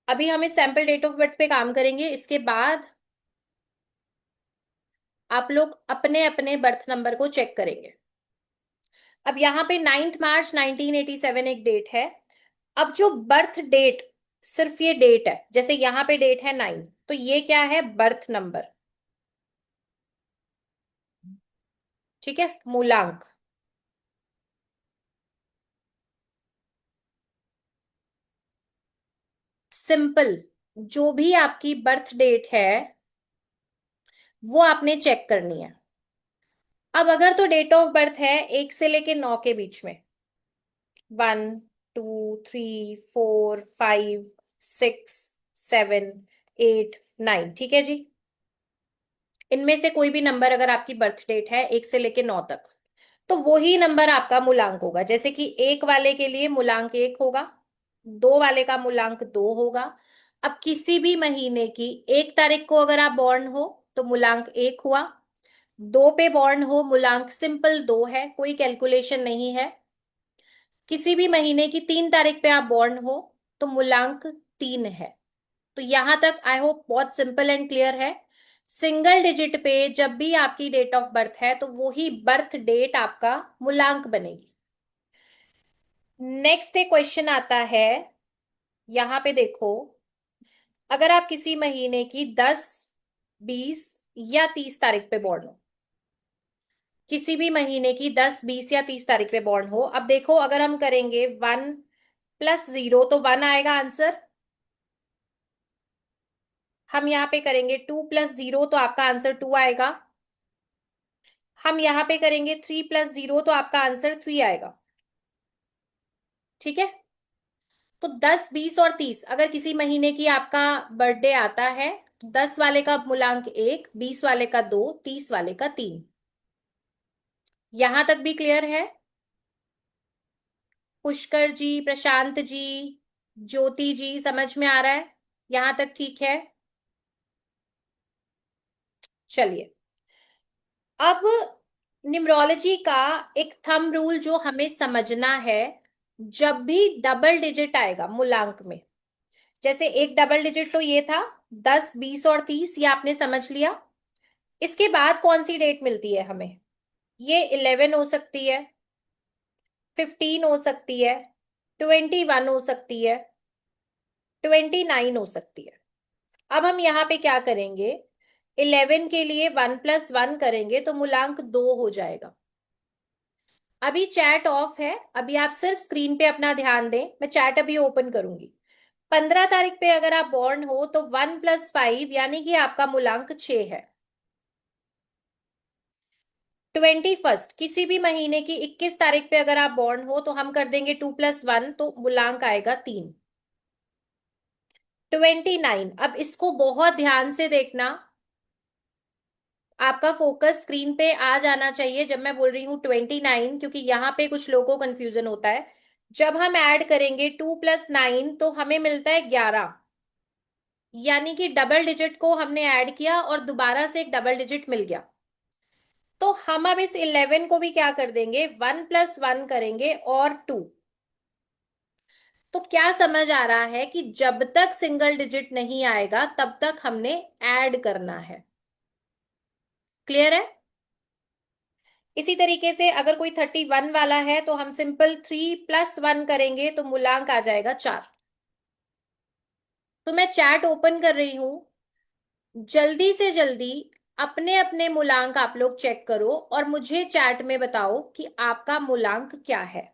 अभी हम इस सैंपल डेट ऑफ बर्थ पे काम करेंगे, इसके बाद आप लोग अपने अपने बर्थ नंबर को चेक करेंगे। अब यहाँ पे 9 मार्च 1987 एक डेट है। अब जो बर्थ डेट, सिर्फ ये डेट है, जैसे यहाँ पे डेट है 9, तो ये क्या है, बर्थ नंबर। ठीक है, मूलांक। सिंपल, जो भी आपकी बर्थ डेट है वो आपने चेक करनी है। अब अगर तो डेट ऑफ बर्थ है 1 से लेके 9 के बीच में, 1 2 3 4 5 6 7 8 9, ठीक है जी, इनमें से कोई भी नंबर अगर आपकी बर्थ डेट है 1 से लेके 9 तक, तो वही नंबर आपका मूलांक होगा। जैसे कि 1 वाले के लिए मूलांक 1 होगा, 2 वाले का मूलांक 2 होगा। अब किसी भी महीने की 1 तारीख को अगर आप बॉर्न हो तो मूलांक 1 हुआ, 2 पे बॉर्न हो मूलांक सिंपल 2 है, कोई कैलकुलेशन नहीं है। किसी भी महीने की 3 तारीख पे आप बॉर्न हो तो मूलांक 3 है। तो यहां तक आई होप बहुत सिंपल एंड क्लियर है। सिंगल डिजिट पे जब भी आपकी डेट ऑफ बर्थ है तो वो ही बर्थ डेट आपका मूलांक बनेगी। नेक्स्ट एक क्वेश्चन आता है, यहां पे देखो, अगर आप किसी महीने की 10, 20 या 30 तारीख पे बॉर्न हो, किसी भी महीने की 10, 20 या 30 तारीख पे बॉर्न हो, अब देखो अगर हम करेंगे 1 + 0 तो 1 आएगा आंसर। हम यहाँ पे करेंगे 2 + 0 तो आपका आंसर 2 आएगा। हम यहाँ पे करेंगे 3 + 0 तो आपका आंसर 3 आएगा। ठीक है, तो 10, 20 और 30 अगर किसी महीने की आपका बर्थडे आता है, तो 10 वाले का मूलांक 1, 20 वाले का 2, 30 वाले का 3। यहां तक भी क्लियर है? पुष्कर जी, प्रशांत जी, ज्योति जी, समझ में आ रहा है? यहां तक ठीक है? चलिए, अब न्यूमरोलॉजी का एक थंब रूल जो हमें समझना है, जब भी डबल डिजिट आएगा मूलांक में, जैसे एक डबल डिजिट तो ये था, 10, 20 और 30, ये आपने समझ लिया। इसके बाद कौन सी डेट मिलती है हमें? ये 11 हो सकती है, 15 हो सकती है, 21 हो सकती है, 29 हो सकती है। अब हम यहाँ पे क्या करेंगे, 11 के लिए 1 + 1 करेंगे तो मूलांक 2 हो जाएगा। अभी चैट ऑफ है, अभी आप सिर्फ स्क्रीन पे अपना ध्यान दें, मैं चैट अभी ओपन करूंगी। 15 तारीख पे अगर आप बॉर्न हो तो 1 + 5 यानी कि आपका मूलांक 6 है। 21 किसी भी महीने की 21 तारीख पे अगर आप बॉर्न हो तो हम कर देंगे 2 + 1 तो मूलांक आएगा 3। 29, अब इसको बहुत ध्यान से देखना, आपका फोकस स्क्रीन पे आ जाना चाहिए जब मैं बोल रही हूं 29, क्योंकि यहां पे कुछ लोगों को कंफ्यूजन होता है। जब हम ऐड करेंगे 2 + 9 तो हमें मिलता है 11, यानी कि डबल डिजिट को हमने ऐड किया और दोबारा से एक डबल डिजिट मिल गया। तो हम अब इस 11 को भी क्या कर देंगे, 1 + 1 करेंगे और 2। तो क्या समझ आ रहा है कि जब तक सिंगल डिजिट नहीं आएगा तब तक हमने ऐड करना है। क्लियर है? इसी तरीके से अगर कोई 31 वाला है तो हम सिंपल 3 + 1 करेंगे तो मूलांक आ जाएगा 4। तो मैं चैट ओपन कर रही हूं, जल्दी से जल्दी अपने अपने मूलांक आप लोग चेक करो और मुझे चैट में बताओ कि आपका मूलांक क्या है।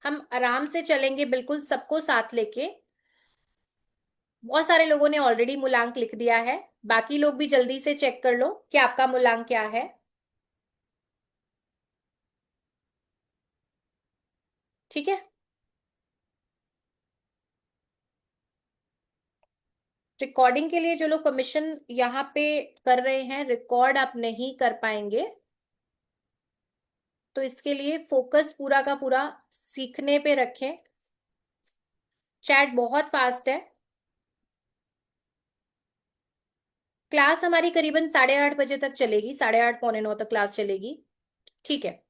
हम आराम से चलेंगे, बिल्कुल सबको साथ लेके। बहुत सारे लोगों ने ऑलरेडी मूलांक लिख दिया है, बाकी लोग भी जल्दी से चेक कर लो कि आपका मूलांक क्या है। ठीक है, रिकॉर्डिंग के लिए जो लोग परमिशन यहाँ पे कर रहे हैं, रिकॉर्ड आप नहीं कर पाएंगे, तो इसके लिए फोकस पूरा का पूरा सीखने पे रखें। चैट बहुत फास्ट है। क्लास हमारी करीबन 8:30 बजे तक चलेगी, 8:30 पौने 9 तक क्लास चलेगी। ठीक है,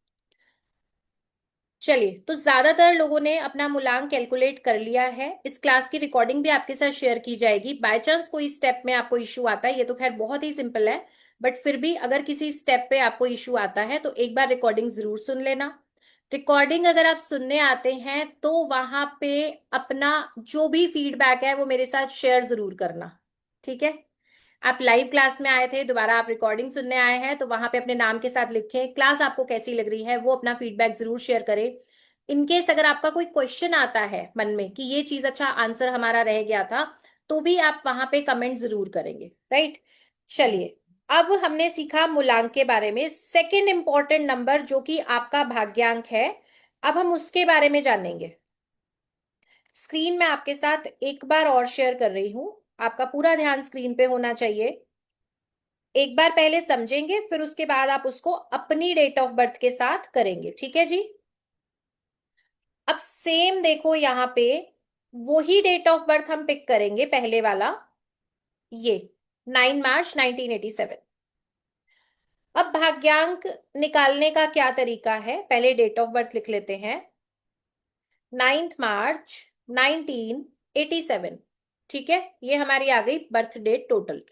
चलिए, तो ज्यादातर लोगों ने अपना मूल्यांक कैलकुलेट कर लिया है। इस क्लास की रिकॉर्डिंग भी आपके साथ शेयर की जाएगी। बाय चांस कोई स्टेप में आपको इश्यू आता है, ये तो खैर बहुत ही सिंपल है, बट फिर भी अगर किसी स्टेप पे आपको इश्यू आता है तो एक बार रिकॉर्डिंग जरूर सुन लेना। रिकॉर्डिंग अगर आप सुनने आते हैं तो वहां पे अपना जो भी फीडबैक है वो मेरे साथ शेयर जरूर करना। ठीक है, आप लाइव क्लास में आए थे, दोबारा आप रिकॉर्डिंग सुनने आए हैं, तो वहां पे अपने नाम के साथ लिखें, क्लास आपको कैसी लग रही है, वो अपना फीडबैक जरूर शेयर करें। इनकेस अगर आपका कोई क्वेश्चन आता है मन में कि ये चीज अच्छा आंसर हमारा रह गया था, तो भी आप वहां पे कमेंट जरूर करेंगे। राइट, चलिए, अब हमने सीखा मूलांक के बारे में। सेकंड इंपॉर्टेंट नंबर जो कि आपका भाग्यांक है, अब हम उसके बारे में जानेंगे। स्क्रीन में आपके साथ एक बार और शेयर कर रही हूं, आपका पूरा ध्यान स्क्रीन पे होना चाहिए। एक बार पहले समझेंगे, फिर उसके बाद आप उसको अपनी डेट ऑफ बर्थ के साथ करेंगे। ठीक है जी? अब सेम देखो यहाँ पे, वही डेट ऑफ बर्थ हम पिक करेंगे, पहले वाला, ये 9 मार्च 1987। अब भाग्यांक निकालने का क्या तरीका है, पहले डेट ऑफ बर्थ लिख लेते हैं, 9 मार्च 1987। ठीक है, ये हमारी आ गई बर्थ डेट टोटल।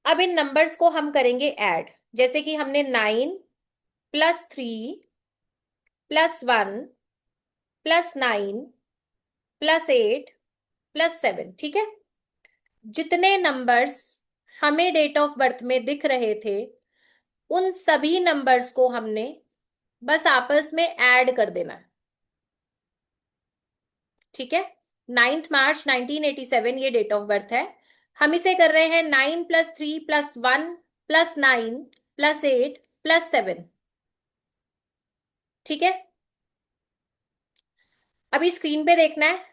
अब इन नंबर्स को हम करेंगे ऐड, जैसे कि हमने 9 + 3 +1 +9 +8 +7, ठीक है। जितने नंबर्स हमें डेट ऑफ बर्थ में दिख रहे थे उन सभी नंबर्स को हमने बस आपस में ऐड कर देना है, ठीक है। 9 मार्च 1987 ये डेट ऑफ बर्थ है। हम इसे कर रहे हैं 9 + 3 + 1 +9 +8 +7, ठीक है। अभी स्क्रीन पे देखना है,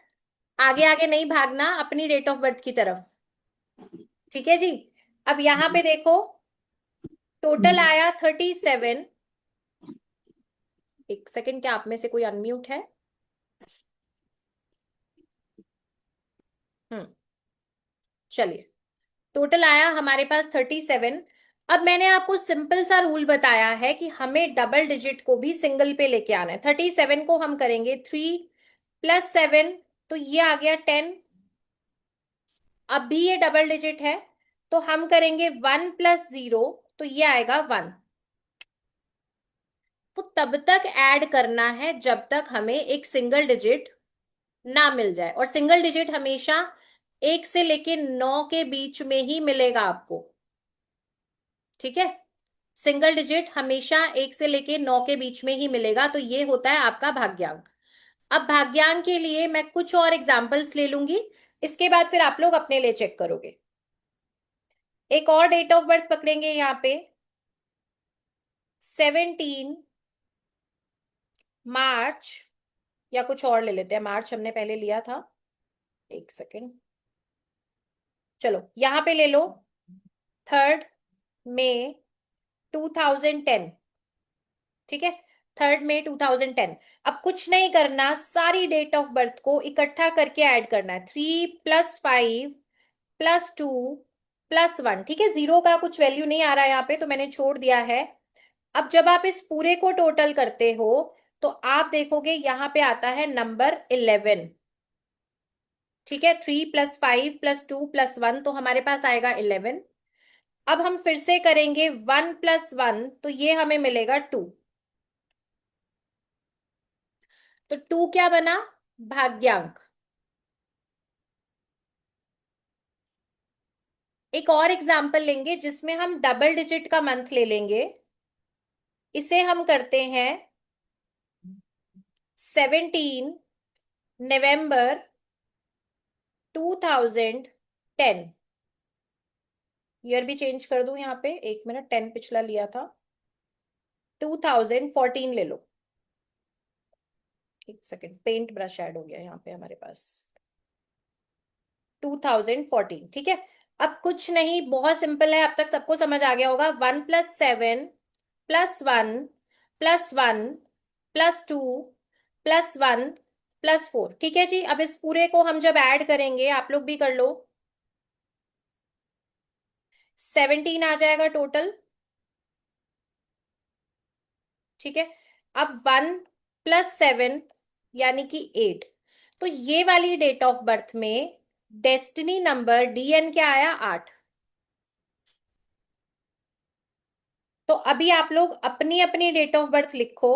आगे आगे नहीं भागना अपनी डेट ऑफ बर्थ की तरफ, ठीक है जी। अब यहां पे देखो, टोटल आया 37। एक सेकंड, क्या आप में से कोई अनम्यूट है? हम्म, चलिए। टोटल आया हमारे पास 37। अब मैंने आपको सिंपल सा रूल बताया है कि हमें डबल डिजिट को भी सिंगल पे लेके आना है। 37 को हम करेंगे 3 + 7, तो ये आ गया 10। अब भी ये डबल डिजिट है, तो हम करेंगे 1 + 0, तो ये आएगा 1। तो तब तक ऐड करना है जब तक हमें एक सिंगल डिजिट ना मिल जाए, और सिंगल डिजिट हमेशा 1 से लेके 9 के बीच में ही मिलेगा आपको, ठीक है। सिंगल डिजिट हमेशा 1 से लेके 9 के बीच में ही मिलेगा, तो ये होता है आपका भाग्यांक। अब भाग्यांक के लिए मैं कुछ और एग्जांपल्स ले लूंगी, इसके बाद फिर आप लोग अपने लिए चेक करोगे। एक और डेट ऑफ बर्थ पकड़ेंगे यहां पे, 17 मार्च, या कुछ और ले लेते हैं, मार्च हमने पहले लिया था। एक सेकेंड, चलो यहां पे ले लो, 3 मई 2010, ठीक है। 3 मई 2010। अब कुछ नहीं करना, सारी डेट ऑफ बर्थ को इकट्ठा करके ऐड करना है। 3 + 5 + 2 + 1, ठीक है। जीरो का कुछ वैल्यू नहीं आ रहा है यहाँ पे, तो मैंने छोड़ दिया है। अब जब आप इस पूरे को टोटल करते हो तो आप देखोगे यहां पे आता है नंबर 11, ठीक है। 3 + 5 + 2 + 1, तो हमारे पास आएगा 11। अब हम फिर से करेंगे 1 + 1, तो ये हमें मिलेगा 2। तो 2 क्या बना? भाग्यांक। एक और एग्जाम्पल लेंगे जिसमें हम डबल डिजिट का मंथ ले लेंगे। इसे हम करते हैं 17 नवंबर 2010। ईयर भी चेंज कर दूं यहाँ पे, एक मिनट, 10 पिछला लिया था, 2014 ले लो। एक सेकेंड, पेंट ब्रश ऐड हो गया यहाँ पे हमारे पास। 2014, ठीक है। अब कुछ नहीं, बहुत सिंपल है, अब तक सबको समझ आ गया होगा। 1 + 7 + 1 + 1 + 2 + 1 + 4, ठीक है जी। अब इस पूरे को हम जब ऐड करेंगे, आप लोग भी कर लो, 17 आ जाएगा टोटल, ठीक है। अब 1 + 7 यानी कि 8, तो ये वाली डेट ऑफ बर्थ में डेस्टिनी नंबर DN क्या आया? 8। तो अभी आप लोग अपनी अपनी डेट ऑफ बर्थ लिखो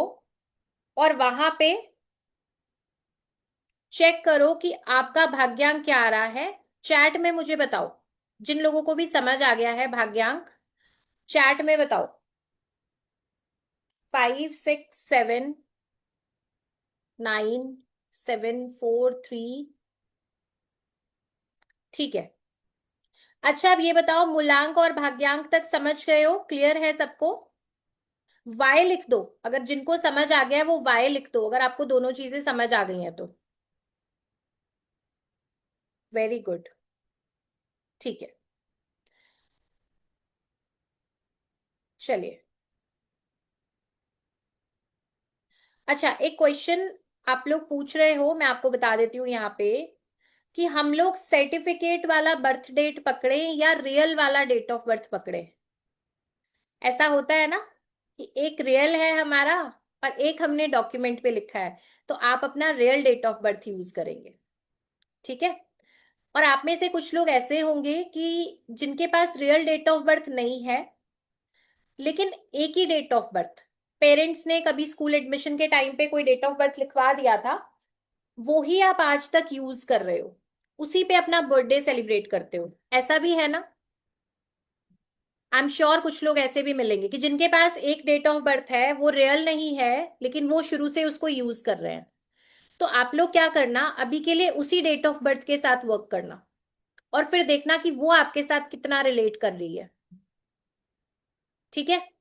और वहां पे चेक करो कि आपका भाग्यांक क्या आ रहा है। चैट में मुझे बताओ, जिन लोगों को भी समझ आ गया है भाग्यांक, चैट में बताओ। 5679 743, ठीक है। अच्छा, अब ये बताओ, मूलांक और भाग्यांक तक समझ गए हो? क्लियर है सबको? वाई लिख दो, अगर जिनको समझ आ गया है वो वाई लिख दो, अगर आपको दोनों चीजें समझ आ गई हैं तो। वेरी गुड, ठीक है। चलिए, अच्छा एक क्वेश्चन आप लोग पूछ रहे हो, मैं आपको बता देती हूँ यहाँ पे, कि हम लोग सर्टिफिकेट वाला बर्थ डेट पकड़े या रियल वाला डेट ऑफ बर्थ पकड़े। ऐसा होता है ना कि एक रियल है हमारा और एक हमने डॉक्यूमेंट पे लिखा है, तो आप अपना real date of birth use करेंगे, ठीक है। और आप में से कुछ लोग ऐसे होंगे कि जिनके पास रियल डेट ऑफ बर्थ नहीं है, लेकिन एक ही डेट ऑफ बर्थ पेरेंट्स ने कभी स्कूल एडमिशन के टाइम पे कोई डेट ऑफ बर्थ लिखवा दिया था, वो ही आप आज तक यूज कर रहे हो, उसी पे अपना बर्थडे सेलिब्रेट करते हो। ऐसा भी है ना? आई एम श्योर कुछ लोग ऐसे भी मिलेंगे कि जिनके पास एक डेट ऑफ बर्थ है, वो रियल नहीं है, लेकिन वो शुरू से उसको यूज कर रहे हैं। तो आप लोग क्या करना, अभी के लिए उसी डेट ऑफ बर्थ के साथ वर्क करना, और फिर देखना कि वो आपके साथ कितना रिलेट कर रही है। ठीक है?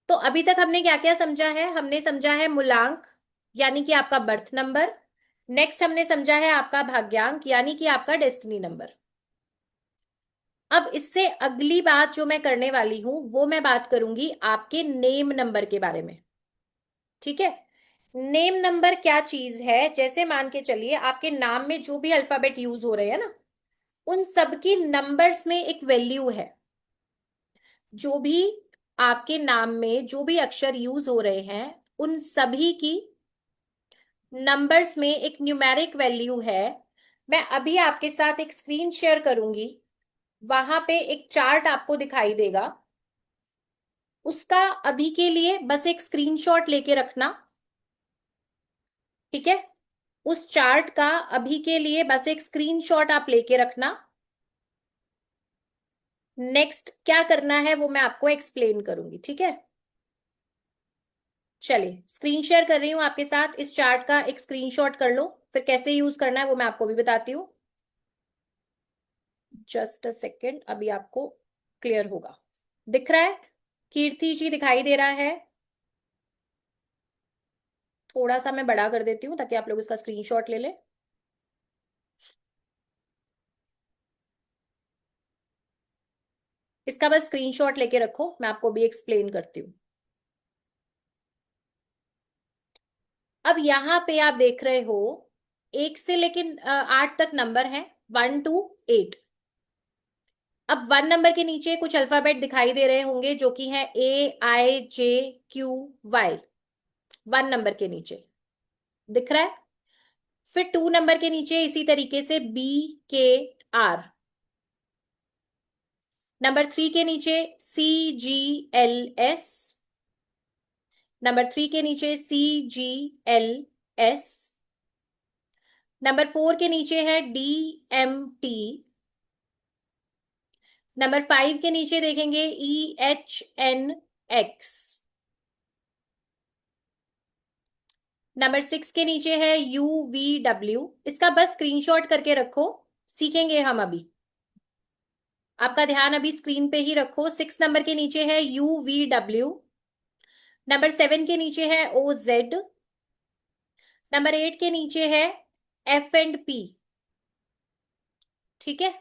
तो अभी तक हमने क्या क्या समझा है? हमने समझा है मूलांक, यानी कि आपका बर्थ नंबर। नेक्स्ट हमने समझा है आपका भाग्यांक, यानी कि आपका डेस्टिनी नंबर। अब इससे अगली बात जो मैं करने वाली हूं, वो मैं बात करूंगी आपके नेम नंबर के बारे में। ठीक है? नेम नंबर क्या चीज है? जैसे मान के चलिए आपके नाम में जो भी अल्फाबेट यूज हो रहे हैं ना, उन सबकी नंबर्स में एक वैल्यू है। जो भी आपके नाम में जो भी अक्षर यूज हो रहे हैं, उन सभी की नंबर्स में एक न्यूमेरिक वैल्यू है। मैं अभी आपके साथ एक स्क्रीन शेयर करूंगी, वहां पे एक चार्ट आपको दिखाई देगा। उसका अभी के लिए बस एक स्क्रीनशॉट लेके रखना। ठीक है? उस चार्ट का अभी के लिए बस एक स्क्रीनशॉट आप लेके रखना। नेक्स्ट क्या करना है वो मैं आपको एक्सप्लेन करूंगी। ठीक है? चलिए, स्क्रीन शेयर कर रही हूं आपके साथ, इस चार्ट का एक स्क्रीनशॉट कर लो। फिर कैसे यूज करना है वो मैं आपको भी बताती हूँ। जस्ट अ सेकेंड, अभी आपको क्लियर होगा। दिख रहा है? कीर्ति जी दिखाई दे रहा है? थोड़ा सा मैं बड़ा कर देती हूँ ताकि आप लोग इसका स्क्रीनशॉट ले लें। इसका बस स्क्रीनशॉट लेके रखो, मैं आपको भी एक्सप्लेन करती हूँ। अब यहां पे आप देख रहे हो, एक से लेकिन 8 तक नंबर है, 1 to 8। अब 1 नंबर के नीचे कुछ अल्फाबेट दिखाई दे रहे होंगे, जो कि है AIJQY। 1 नंबर के नीचे दिख रहा है? फिर 2 नंबर के नीचे इसी तरीके से BKR। नंबर 3 के नीचे CGLS। नंबर 3 के नीचे CGLS। नंबर 4 के नीचे है DMT। नंबर 5 के नीचे देखेंगे EHNX। नंबर 6 के नीचे है UVW। इसका बस स्क्रीनशॉट करके रखो, सीखेंगे हम अभी। आपका ध्यान अभी स्क्रीन पे ही रखो। 6 नंबर के नीचे है UVW। नंबर 7 के नीचे है OZ। नंबर 8 के नीचे है F&P। ठीक है?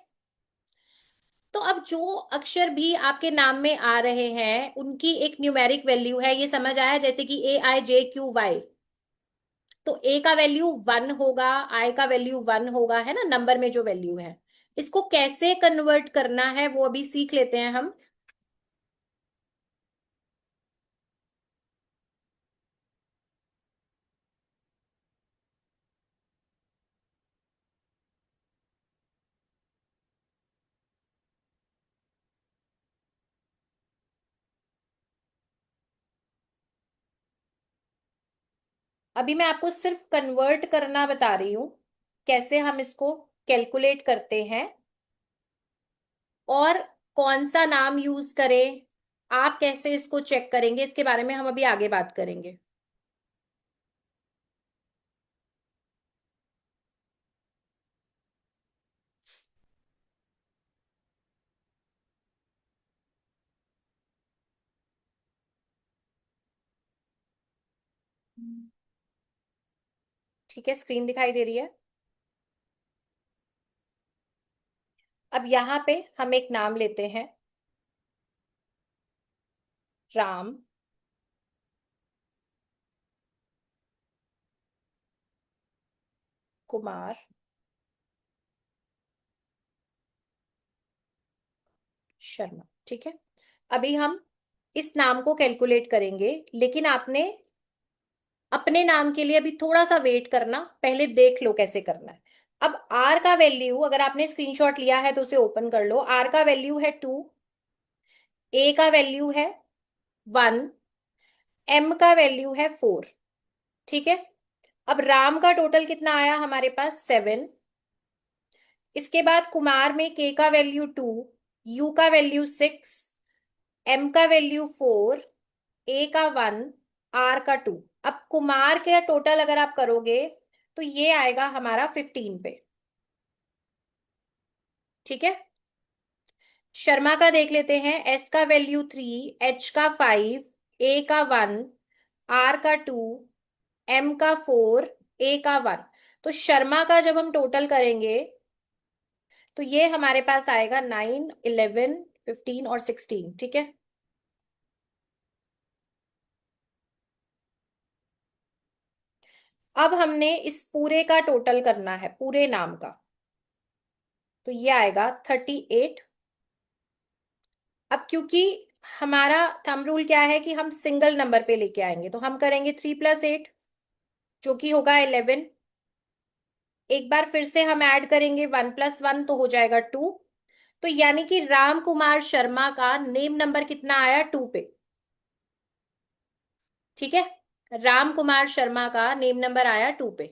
तो अब जो अक्षर भी आपके नाम में आ रहे हैं, उनकी एक न्यूमेरिक वैल्यू है, ये समझ आया? जैसे कि AIJQY, तो ए का वैल्यू 1 होगा, आई का वैल्यू 1 होगा, है ना, नंबर में जो वैल्यू है। इसको कैसे कन्वर्ट करना है वो अभी सीख लेते हैं हम। अभी मैं आपको सिर्फ कन्वर्ट करना बता रही हूं, कैसे हम इसको कैलकुलेट करते हैं और कौन सा नाम यूज करें। आप कैसे इसको चेक करेंगे, इसके बारे में हम अभी आगे बात करेंगे। ठीक है, स्क्रीन दिखाई दे रही है? अब यहां पे हम एक नाम लेते हैं, राम कुमार शर्मा। ठीक है? अभी हम इस नाम को कैलकुलेट करेंगे, लेकिन आपने अपने नाम के लिए अभी थोड़ा सा वेट करना, पहले देख लो कैसे करना है। अब आर का वैल्यू, अगर आपने स्क्रीनशॉट लिया है तो उसे ओपन कर लो। आर का वैल्यू है 2, ए का वैल्यू है 1, एम का वैल्यू है 4। ठीक है। अब राम का टोटल कितना आया हमारे पास? 7। इसके बाद कुमार में के का वैल्यू 2, यू का वैल्यू 6, एम का वैल्यू 4, ए का 1, आर का 2। अब कुमार के टोटल अगर आप करोगे तो ये आएगा हमारा 15 पे। ठीक है। शर्मा का देख लेते हैं। एस का वैल्यू 3, एच का 5, ए का 1, आर का 2, एम का 4, ए का 1। तो शर्मा का जब हम टोटल करेंगे तो ये हमारे पास आएगा 9, 11, 15 और 16। ठीक है। अब हमने इस पूरे का टोटल करना है, पूरे नाम का। तो ये आएगा 38। अब क्योंकि हमारा थंब रूल क्या है कि हम सिंगल नंबर पे लेके आएंगे, तो हम करेंगे 3 + 8 जो कि होगा 11। एक बार फिर से हम ऐड करेंगे 1 + 1 तो हो जाएगा 2। तो यानी कि राम कुमार शर्मा का नेम नंबर कितना आया? 2 पे। ठीक है। राम कुमार शर्मा का नेम नंबर आया 2 पे।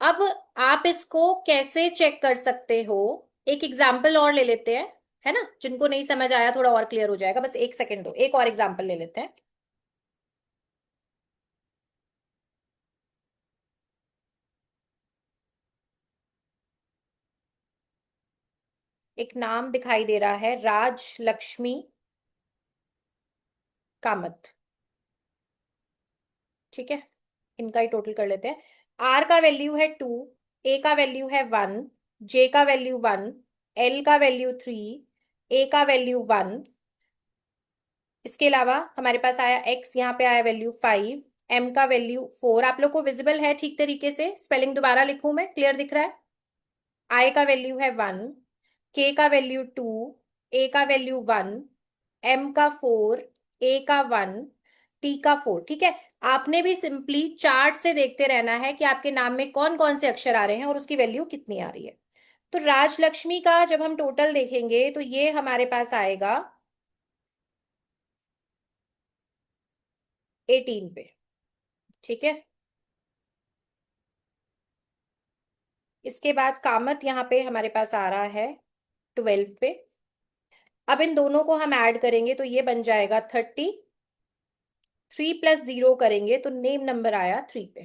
अब आप इसको कैसे चेक कर सकते हो? एक एग्जाम्पल और ले लेते हैं, है ना? जिनको नहीं समझ आया थोड़ा और क्लियर हो जाएगा। बस एक सेकंड दो, एक और एग्जाम्पल ले लेते हैं। एक नाम दिखाई दे रहा है, राज लक्ष्मी कामत। ठीक है। इनका ही टोटल कर लेते हैं। आर का वैल्यू है 2, ए का वैल्यू है 1, जे का वैल्यू 1, एल का वैल्यू 3, ए का वैल्यू 1। इसके अलावा हमारे पास आया एक्स, यहाँ पे आया वैल्यू 5, एम का वैल्यू 4। आप लोग को विजिबल है ठीक तरीके से? स्पेलिंग दोबारा लिखूं मैं, क्लियर दिख रहा है? आई का वैल्यू है 1, के का वैल्यू 2, ए का वैल्यू 1, एम का 4, ए का 1, टी का 4। ठीक है। आपने भी सिंपली चार्ट से देखते रहना है कि आपके नाम में कौन कौन से अक्षर आ रहे हैं और उसकी वैल्यू कितनी आ रही है। तो राजलक्ष्मी का जब हम टोटल देखेंगे तो ये हमारे पास आएगा 18 पे। ठीक है। इसके बाद कामत यहाँ पे हमारे पास आ रहा है 12 पे। अब इन दोनों को हम ऐड करेंगे तो ये बन जाएगा 30। 3 + 0 करेंगे तो नेम नंबर आया 3 पे।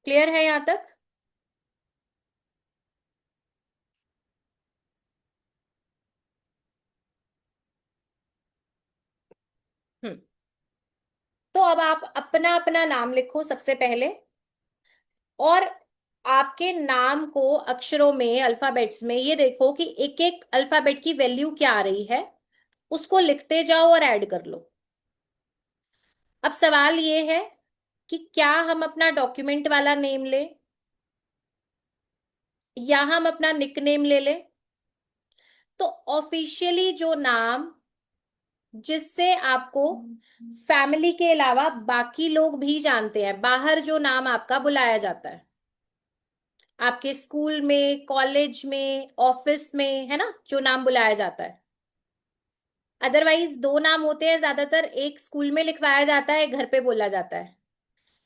क्लियर है यहां तक? हम्म। तो अब आप अपना अपना नाम लिखो सबसे पहले, और आपके नाम को अक्षरों में, अल्फाबेट्स में ये देखो कि एक एक अल्फाबेट की वैल्यू क्या आ रही है, उसको लिखते जाओ और ऐड कर लो। अब सवाल ये है कि क्या हम अपना डॉक्यूमेंट वाला नेम ले या हम अपना निकनेम ले लें? तो ऑफिशियली जो नाम जिससे आपको फैमिली के अलावा बाकी लोग भी जानते हैं, बाहर जो नाम आपका बुलाया जाता है, आपके स्कूल में, कॉलेज में, ऑफिस में, है ना, जो नाम बुलाया जाता है। अदरवाइज दो नाम होते हैं ज्यादातर, एक स्कूल में लिखवाया जाता है, एक घर पे बोला जाता है।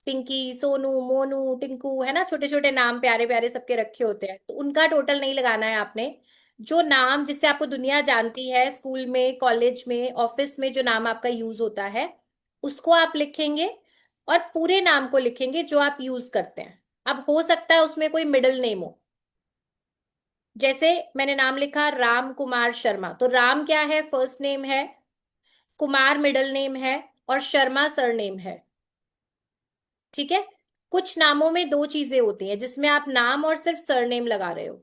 पिंकी, सोनू, मोनू, टिंकू, है ना, छोटे छोटे नाम प्यारे प्यारे सबके रखे होते हैं, तो उनका टोटल नहीं लगाना है आपने। जो नाम जिससे आपको दुनिया जानती है, स्कूल में, कॉलेज में, ऑफिस में जो नाम आपका यूज होता है, उसको आप लिखेंगे और पूरे नाम को लिखेंगे जो आप यूज करते हैं। अब हो सकता है उसमें कोई मिडिल नेम हो। जैसे मैंने नाम लिखा राम कुमार शर्मा, तो राम क्या है? फर्स्ट नेम है, कुमार मिडिल नेम है, और शर्मा सरनेम है। ठीक है। कुछ नामों में दो चीजें होती हैं जिसमें आप नाम और सिर्फ सरनेम लगा रहे हो।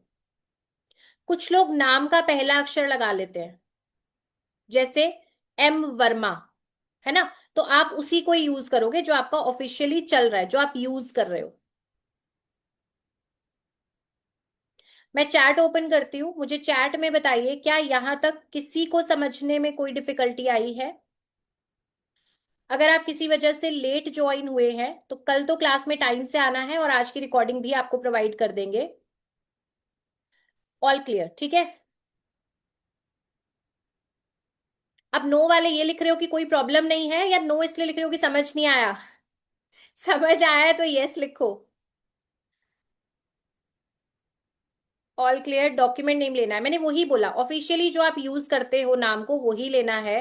कुछ लोग नाम का पहला अक्षर लगा लेते हैं, जैसे एम वर्मा, है ना, तो आप उसी को यूज करोगे जो आपका ऑफिशियली चल रहा है, जो आप यूज कर रहे हो। मैं चैट ओपन करती हूँ, मुझे चैट में बताइए क्या यहां तक किसी को समझने में कोई डिफिकल्टी आई है? अगर आप किसी वजह से लेट ज्वाइन हुए हैं तो कल तो क्लास में टाइम से आना है और आज की रिकॉर्डिंग भी आपको प्रोवाइड कर देंगे। ऑल क्लियर, ठीक है। अब नो वाले ये लिख रहे हो कि कोई प्रॉब्लम नहीं है, या नो इसलिए लिख रहे हो कि समझ नहीं आया? समझ आया है तो यस लिखो। All clear. डॉक्यूमेंट नेम लेना है, मैंने वही बोला, ऑफिशियली जो आप यूज करते हो नाम को वही लेना है।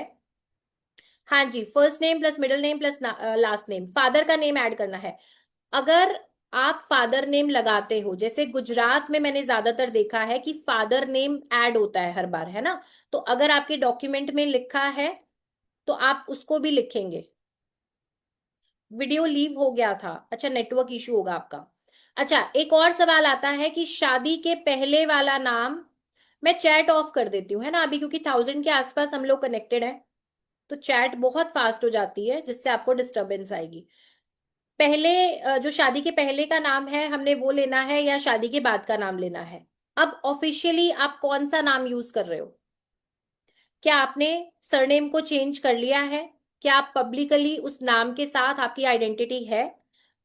हाँ जी, first name plus middle name plus last name, father का नेम ऐड करना है। अगर आप फादर नेम लगाते हो, जैसे गुजरात में मैंने ज्यादातर देखा है कि फादर नेम ऐड होता है हर बार, है ना, तो अगर आपके डॉक्यूमेंट में लिखा है तो आप उसको भी लिखेंगे। वीडियो लीव हो गया था, अच्छा नेटवर्क इशू होगा आपका। अच्छा, एक और सवाल आता है कि शादी के पहले वाला नाम, मैं चैट ऑफ कर देती हूँ है ना अभी, क्योंकि 1000 के आसपास हम लोग कनेक्टेड हैं, तो चैट बहुत फास्ट हो जाती है जिससे आपको डिस्टरबेंस आएगी। पहले जो शादी के पहले का नाम है हमने वो लेना है या शादी के बाद का नाम लेना है? अब ऑफिशियली आप कौन सा नाम यूज कर रहे हो? क्या आपने सरनेम को चेंज कर लिया है? क्या आप पब्लिकली उस नाम के साथ आपकी आइडेंटिटी है?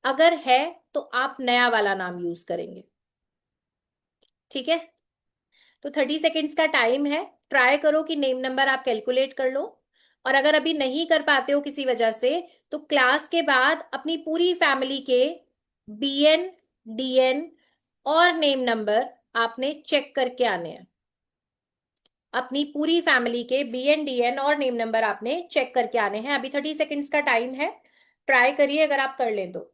अगर है तो आप नया वाला नाम यूज करेंगे, ठीक है। तो 30 सेकेंड्स का टाइम है, ट्राई करो कि नेम नंबर आप कैलकुलेट कर लो। और अगर अभी नहीं कर पाते हो किसी वजह से, तो क्लास के बाद अपनी पूरी फैमिली के बीएन, डीएन और नेम नंबर आपने चेक करके आने हैं। अपनी पूरी फैमिली के बीएन, डीएन और नेम नंबर आपने चेक करके आने हैं। अभी 30 सेकेंड्स का टाइम है, ट्राई करिए अगर आप कर लें तो।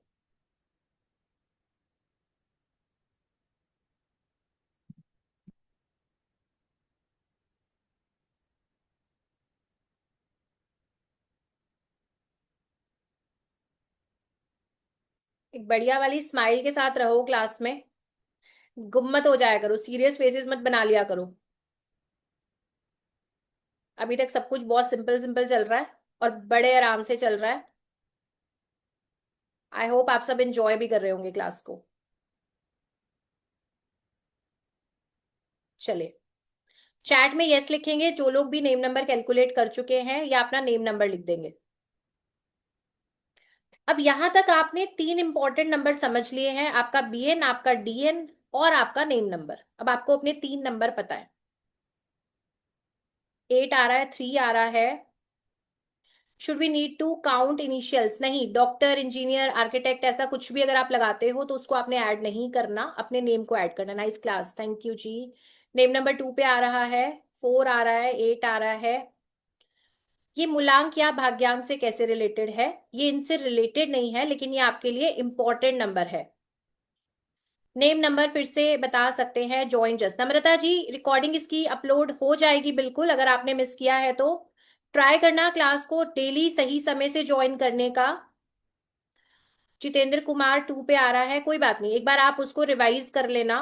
एक बढ़िया वाली स्माइल के साथ रहो क्लास में, गुम मत हो जाया करो, सीरियस फेसेस मत बना लिया करो। अभी तक सब कुछ बहुत सिंपल सिंपल चल रहा है और बड़े आराम से चल रहा है। आई होप आप सब एंजॉय भी कर रहे होंगे क्लास को। चलिए, चैट में यस लिखेंगे जो लोग भी नेम नंबर कैलकुलेट कर चुके हैं, या अपना नेम नंबर लिख देंगे। अब यहां तक आपने 3 इंपॉर्टेंट नंबर समझ लिए हैं, आपका बीएन, आपका डीएन और आपका नेम नंबर। अब आपको अपने 3 नंबर पता है। 8 आ रहा है, 3 आ रहा है। Should we need to count initials? नहीं, डॉक्टर, इंजीनियर, आर्किटेक्ट ऐसा कुछ भी अगर आप लगाते हो तो उसको आपने ऐड नहीं करना, अपने नेम को ऐड करना। Nice class, thank you ji. Name number 2 पे आ रहा है, 4 आ रहा है, 8 आ रहा है। ये मूलांक या भाग्यांक से कैसे रिलेटेड है? ये इनसे रिलेटेड नहीं है, लेकिन ये आपके लिए इंपॉर्टेंट नंबर है। नेम नंबर फिर से बता सकते हैं, जॉइन जस्ट। नम्रता जी, रिकॉर्डिंग इसकी अपलोड हो जाएगी बिल्कुल, अगर आपने मिस किया है तो ट्राई करना क्लास को डेली सही समय से ज्वाइन करने का। जितेंद्र कुमार 2 पे आ रहा है, कोई बात नहीं, एक बार आप उसको रिवाइज कर लेना।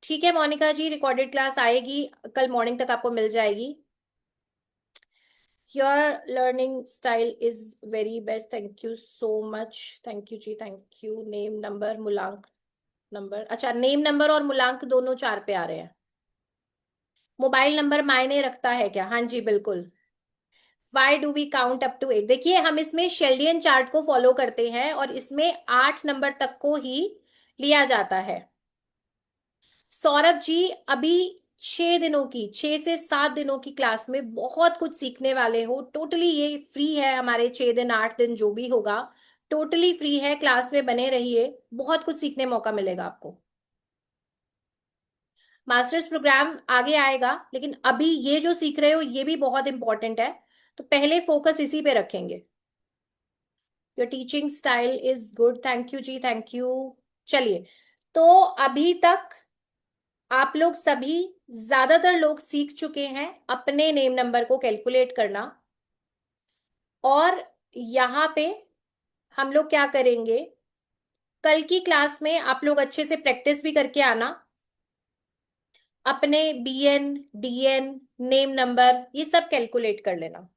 ठीक है मोनिका जी, रिकॉर्डेड क्लास आएगी, कल मॉर्निंग तक आपको मिल जाएगी। Your learning style is very best, thank you so much. Thank you ji, thank you. Name number, मूलांक नंबर, अच्छा नेम नंबर और मूलांक दोनों 4 पे आ रहे हैं। मोबाइल नंबर मायने रखता है क्या? हाँ जी बिल्कुल। Why do we count up to 8? देखिए, हम इसमें शेल्डियन चार्ट को फॉलो करते हैं और इसमें 8 नंबर तक को ही लिया जाता है। सौरभ जी, अभी 6 दिनों की, 6 से 7 दिनों की क्लास में बहुत कुछ सीखने वाले हो। टोटली ये फ्री है, हमारे 6 दिन 8 दिन जो भी होगा टोटली फ्री है। क्लास में बने रहिए, बहुत कुछ सीखने मौका मिलेगा आपको। मास्टर्स प्रोग्राम आगे आएगा, लेकिन अभी ये जो सीख रहे हो ये भी बहुत इंपॉर्टेंट है, तो पहले फोकस इसी पे रखेंगे। Your teaching style is good, thank you ji, thank you. चलिए, तो अभी तक आप लोग सभी, ज्यादातर लोग सीख चुके हैं अपने नेम नंबर को कैलकुलेट करना। और यहाँ पे हम लोग क्या करेंगे, कल की क्लास में आप लोग अच्छे से प्रैक्टिस भी करके आना, अपने बीएन, डीएन, नेम नंबर ये सब कैलकुलेट कर लेना।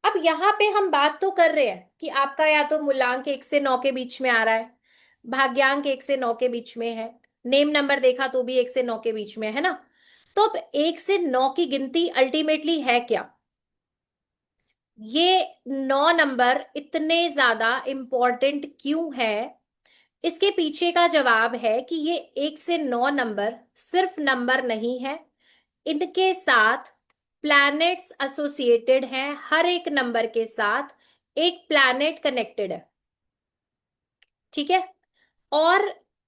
अब यहाँ पे हम बात तो कर रहे हैं कि आपका या तो मूलांक 1 से 9 के बीच में आ रहा है, भाग्यांक 1 से 9 के बीच में है, नेम नंबर देखा तो भी 1 से 9 के बीच में है ना। तो अब 1 से 9 की गिनती अल्टीमेटली है क्या? ये 9 नंबर इतने ज्यादा इंपॉर्टेंट क्यों है? इसके पीछे का जवाब है कि ये 1 से 9 नंबर सिर्फ नंबर नहीं है, इनके साथ प्लैनेट्स एसोसिएटेड हैं। हर एक नंबर के साथ एक प्लैनेट कनेक्टेड है। ठीक है। और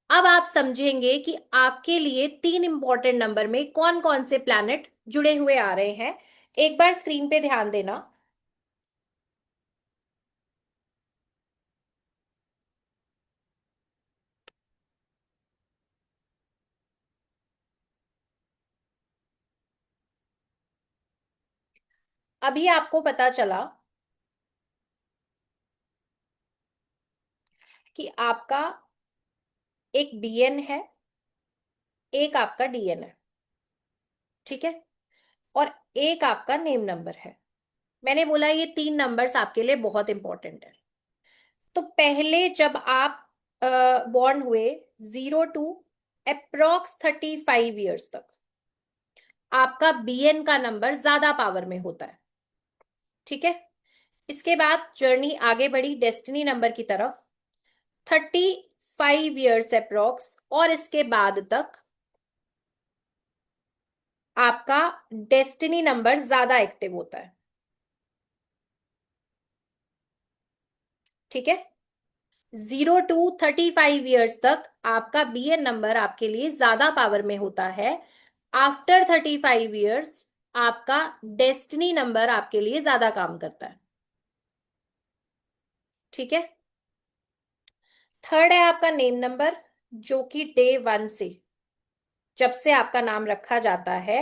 अब आप समझेंगे कि आपके लिए 3 इंपॉर्टेंट नंबर में कौन कौन से प्लैनेट जुड़े हुए आ रहे हैं। एक बार स्क्रीन पे ध्यान देना। अभी आपको पता चला कि आपका एक बीएन है, एक आपका डीएन है। ठीक है। और एक आपका नेम नंबर है। मैंने बोला ये 3 नंबर्स आपके लिए बहुत इंपॉर्टेंट है। तो पहले जब आप बॉर्न हुए 0 to अप्रोक्स 35 ईयर्स तक आपका बीएन का नंबर ज्यादा पावर में होता है। ठीक है। इसके बाद जर्नी आगे बढ़ी डेस्टिनी नंबर की तरफ। 35 ईयर्स अप्रोक्स और इसके बाद तक आपका डेस्टिनी नंबर ज्यादा एक्टिव होता है। ठीक है। 0 to 35 ईयर्स तक आपका बीएन नंबर आपके लिए ज्यादा पावर में होता है। आफ्टर 35 ईयर्स आपका डेस्टिनी नंबर आपके लिए ज्यादा काम करता है। ठीक है। थर्ड है आपका नेम नंबर, जो कि डे 1 से, जब से आपका नाम रखा जाता है,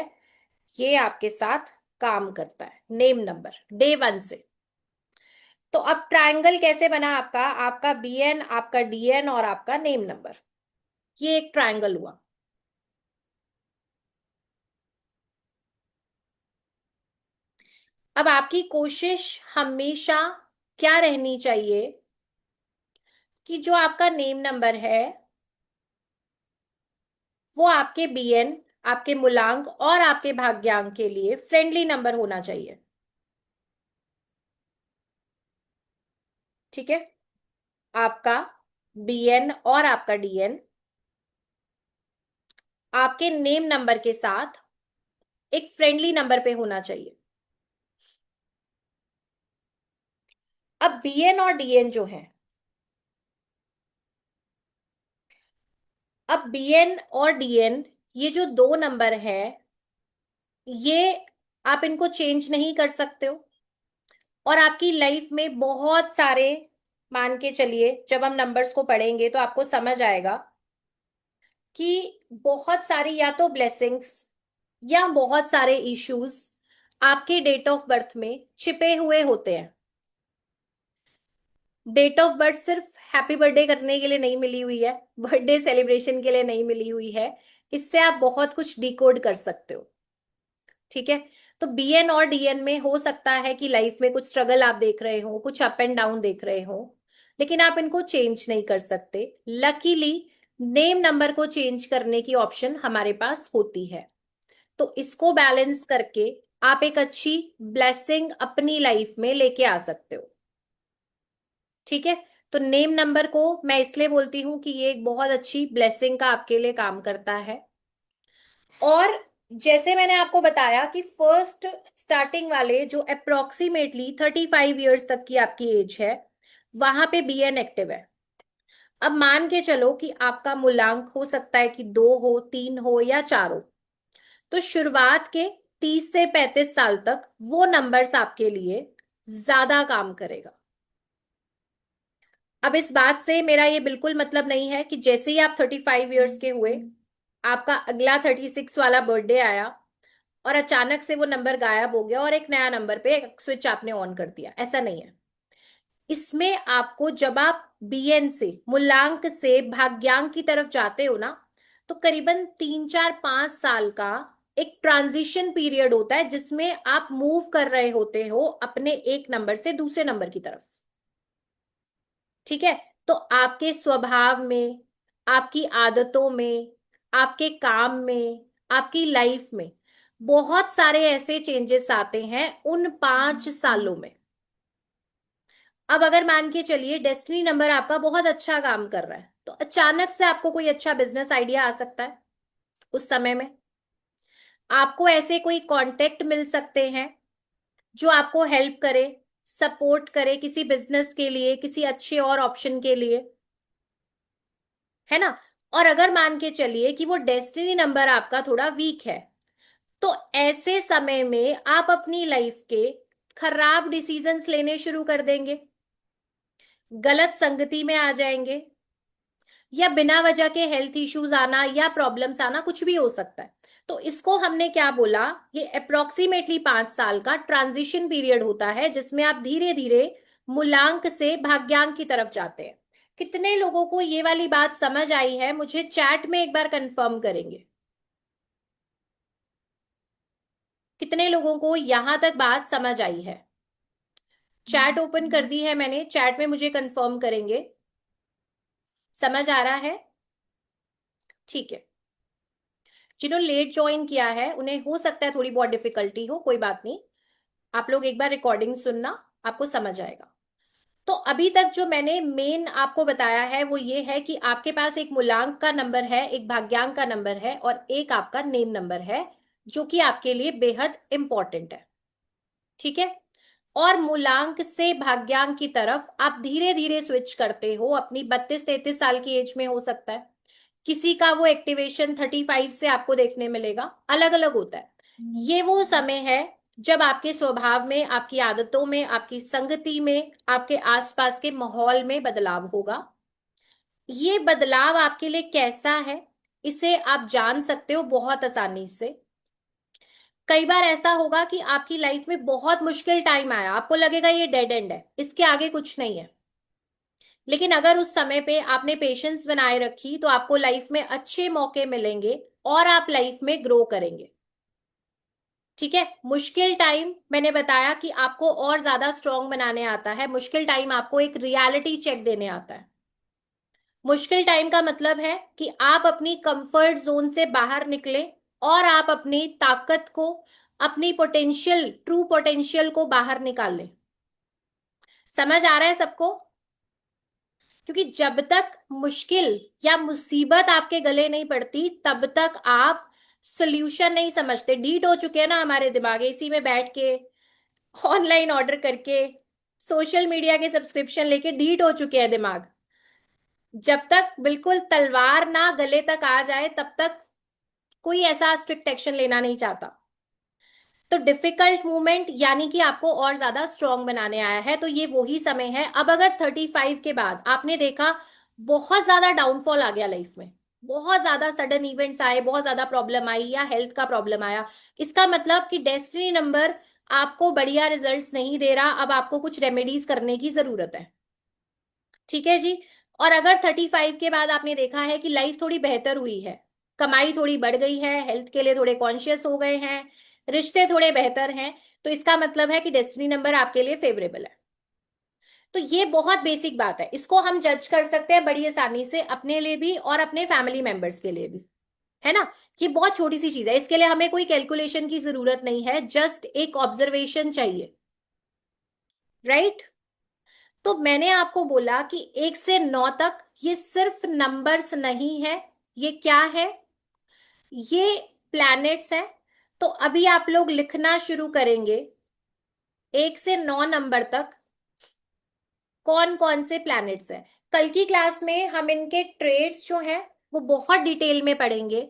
ये आपके साथ काम करता है। नेम नंबर डे 1 से। तो अब ट्रायंगल कैसे बना आपका? आपका बीएन, आपका डीएन और आपका नेम नंबर, ये एक ट्रायंगल हुआ। अब आपकी कोशिश हमेशा क्या रहनी चाहिए कि जो आपका नेम नंबर है वो आपके बीएन, आपके मूलांक और आपके भाग्यांक के लिए फ्रेंडली नंबर होना चाहिए। ठीक है। आपका बीएन और आपका डीएन आपके नेम नंबर के साथ एक फ्रेंडली नंबर पे होना चाहिए। अब बीएन और डीएन जो है, अब बीएन और डीएन ये जो 2 नंबर है, ये आप इनको चेंज नहीं कर सकते हो। और आपकी लाइफ में बहुत सारे, मान के चलिए जब हम नंबर्स को पढ़ेंगे तो आपको समझ आएगा कि बहुत सारी या तो ब्लेसिंग्स या बहुत सारे इश्यूज आपके डेट ऑफ बर्थ में छिपे हुए होते हैं। डेट ऑफ बर्थ सिर्फ हैप्पी बर्थडे करने के लिए नहीं मिली हुई है, बर्थडे सेलिब्रेशन के लिए नहीं मिली हुई है। इससे आप बहुत कुछ डिकोड कर सकते हो। ठीक है। तो बीएन और डीएन में हो सकता है कि लाइफ में कुछ स्ट्रगल आप देख रहे हो, कुछ अप एंड डाउन देख रहे हो, लेकिन आप इनको चेंज नहीं कर सकते। लकीली नेम नंबर को चेंज करने की ऑप्शन हमारे पास होती है। तो इसको बैलेंस करके आप एक अच्छी ब्लेसिंग अपनी लाइफ में लेके आ सकते हो। ठीक है। तो नेम नंबर को मैं इसलिए बोलती हूं कि ये एक बहुत अच्छी ब्लेसिंग का आपके लिए काम करता है। और जैसे मैंने आपको बताया कि फर्स्ट स्टार्टिंग वाले जो अप्रोक्सीमेटली 35 ईयर्स तक की आपकी एज है, वहां पे बीएन एक्टिव है। अब मान के चलो कि आपका मूलांक हो सकता है कि 2 हो, 3 हो या 4 हो। तो शुरुआत के 30 से 35 साल तक वो नंबर्स आपके लिए ज्यादा काम करेगा। अब इस बात से मेरा ये बिल्कुल मतलब नहीं है कि जैसे ही आप 35 ईयर्स के हुए, आपका अगला 36 वाला बर्थडे आया और अचानक से वो नंबर गायब हो गया और एक नया नंबर पे एक स्विच आपने ऑन कर दिया। ऐसा नहीं है। इसमें आपको जब आप बीएन से, मूलांक से भाग्यांक की तरफ जाते हो ना, तो करीबन 3 4 5 साल का एक ट्रांजिशन पीरियड होता है जिसमें आप मूव कर रहे होते हो अपने एक नंबर से दूसरे नंबर की तरफ। ठीक है। तो आपके स्वभाव में, आपकी आदतों में, आपके काम में, आपकी लाइफ में बहुत सारे ऐसे चेंजेस आते हैं उन 5 सालों में। अब अगर मान के चलिए डेस्टिनी नंबर आपका बहुत अच्छा काम कर रहा है, तो अचानक से आपको कोई अच्छा बिजनेस आइडिया आ सकता है उस समय में। आपको ऐसे कोई कांटेक्ट मिल सकते हैं जो आपको हेल्प करे, सपोर्ट करे किसी बिजनेस के लिए, किसी अच्छे और ऑप्शन के लिए, है ना। और अगर मान के चलिए कि वो डेस्टिनी नंबर आपका थोड़ा वीक है, तो ऐसे समय में आप अपनी लाइफ के खराब डिसीजंस लेने शुरू कर देंगे, गलत संगति में आ जाएंगे, या बिना वजह के हेल्थ इश्यूज आना या प्रॉब्लम्स आना, कुछ भी हो सकता है। तो इसको हमने क्या बोला, ये अप्रोक्सीमेटली 5 साल का ट्रांजिशन पीरियड होता है जिसमें आप धीरे धीरे मूलांक से भाग्यांक की तरफ जाते हैं। कितने लोगों को ये वाली बात समझ आई है, मुझे चैट में एक बार कंफर्म करेंगे। कितने लोगों को यहां तक बात समझ आई है? चैट ओपन कर दी है मैंने, चैट में मुझे कंफर्म करेंगे। समझ आ रहा है? ठीक है। जिन्होंने लेट ज्वाइन किया है उन्हें हो सकता है थोड़ी बहुत डिफिकल्टी हो, कोई बात नहीं। आप लोग एक बार रिकॉर्डिंग सुनना, आपको समझ आएगा। तो अभी तक जो मैंने मेन आपको बताया है वो ये है कि आपके पास एक मूलांक का नंबर है, एक भाग्यांक का नंबर है, और एक आपका नेम नंबर है, जो कि आपके लिए बेहद इंपॉर्टेंट है। ठीक है। और मूलांक से भाग्यांक की तरफ आप धीरे धीरे स्विच करते हो, अपनी 32-33 साल की एज में हो सकता है। किसी का वो एक्टिवेशन 35 से आपको देखने मिलेगा, अलग अलग होता है। ये वो समय है जब आपके स्वभाव में, आपकी आदतों में, आपकी संगति में, आपके आसपास के माहौल में बदलाव होगा। ये बदलाव आपके लिए कैसा है, इसे आप जान सकते हो बहुत आसानी से। कई बार ऐसा होगा कि आपकी लाइफ में बहुत मुश्किल टाइम आया, आपको लगेगा ये डेड एंड है, इसके आगे कुछ नहीं है। लेकिन अगर उस समय पे आपने पेशेंस बनाए रखी तो आपको लाइफ में अच्छे मौके मिलेंगे और आप लाइफ में ग्रो करेंगे। ठीक है। मुश्किल टाइम मैंने बताया कि आपको और ज्यादा स्ट्रांग बनाने आता है, मुश्किल टाइम आपको एक रियलिटी चेक देने आता है। मुश्किल टाइम का मतलब है कि आप अपनी कंफर्ट जोन से बाहर निकले और आप अपनी ताकत को, अपनी पोटेंशियल, ट्रू पोटेंशियल को बाहर निकाल लें। समझ आ रहा है सबको? क्योंकि जब तक मुश्किल या मुसीबत आपके गले नहीं पड़ती तब तक आप सोल्यूशन नहीं समझते। डीट हो चुके हैं ना हमारे दिमाग, इसी में बैठ के, ऑनलाइन ऑर्डर करके, सोशल मीडिया के सब्सक्रिप्शन लेके डीट हो चुके हैं दिमाग। जब तक बिल्कुल तलवार ना गले तक आ जाए तब तक कोई ऐसा स्ट्रिक्ट एक्शन लेना नहीं चाहता। तो डिफिकल्ट मूवमेंट यानी कि आपको और ज्यादा स्ट्रांग बनाने आया है, तो ये वही समय है। अब अगर 35 के बाद आपने देखा बहुत ज्यादा डाउनफॉल आ गया लाइफ में, बहुत ज्यादा सडन इवेंट्स आए, बहुत ज्यादा प्रॉब्लम आई या हेल्थ का प्रॉब्लम आया, इसका मतलब कि डेस्टिनी नंबर आपको बढ़िया रिजल्ट्स नहीं दे रहा, अब आपको कुछ रेमेडीज करने की जरूरत है। ठीक है जी। और अगर 35 के बाद आपने देखा है कि लाइफ थोड़ी बेहतर हुई है, कमाई थोड़ी बढ़ गई है, हेल्थ के लिए थोड़े कॉन्शियस हो गए हैं, रिश्ते थोड़े बेहतर हैं, तो इसका मतलब है कि डेस्टिनी नंबर आपके लिए फेवरेबल है। तो ये बहुत बेसिक बात है, इसको हम जज कर सकते हैं बड़ी आसानी से, अपने लिए भी और अपने फैमिली मेंबर्स के लिए भी, है ना। ये बहुत छोटी सी चीज है, इसके लिए हमें कोई कैलकुलेशन की जरूरत नहीं है, जस्ट एक ऑब्जर्वेशन चाहिए। राइट। तो मैंने आपको बोला कि 1 से 9 तक ये सिर्फ नंबर्स नहीं है, ये क्या है, ये प्लैनेट्स हैं। तो अभी आप लोग लिखना शुरू करेंगे 1 से 9 नंबर तक कौन कौन से प्लैनेट्स हैं। कल की क्लास में हम इनके ट्रेड्स जो हैं वो बहुत डिटेल में पढ़ेंगे।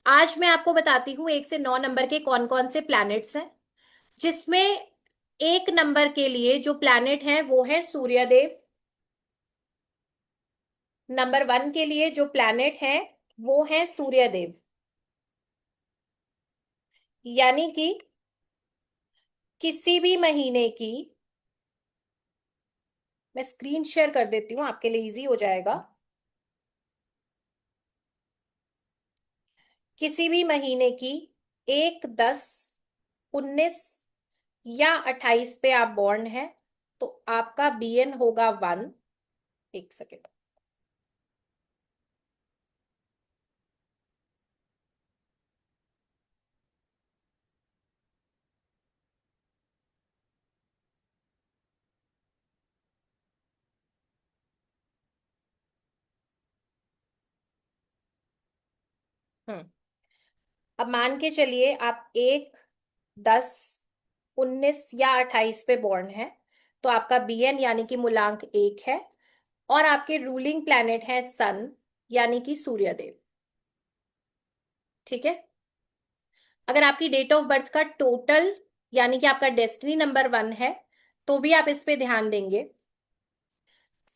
आज मैं आपको बताती हूं 1 से 9 नंबर के कौन कौन से प्लैनेट्स हैं, जिसमें 1 नंबर के लिए जो प्लैनेट है वो है सूर्यदेव। नंबर 1 के लिए जो प्लैनेट है वो है सूर्यदेव। यानी कि किसी भी महीने की, मैं स्क्रीन शेयर कर देती हूं आपके लिए इजी हो जाएगा। किसी भी महीने की 1, 10, 19 या 28 पे आप बॉर्न है तो आपका बीएन होगा 1। एक सेकेंड। हम्म। अब मान के चलिए आप 1, 10, 19 या 28 पे बॉर्न है, तो आपका बीएन यानी कि मूलांक 1 है, और आपके रूलिंग प्लैनेट है सन यानी कि सूर्यदेव। ठीक है। अगर आपकी डेट ऑफ बर्थ का टोटल यानी कि आपका डेस्टिनी नंबर 1 है, तो भी आप इस पे ध्यान देंगे।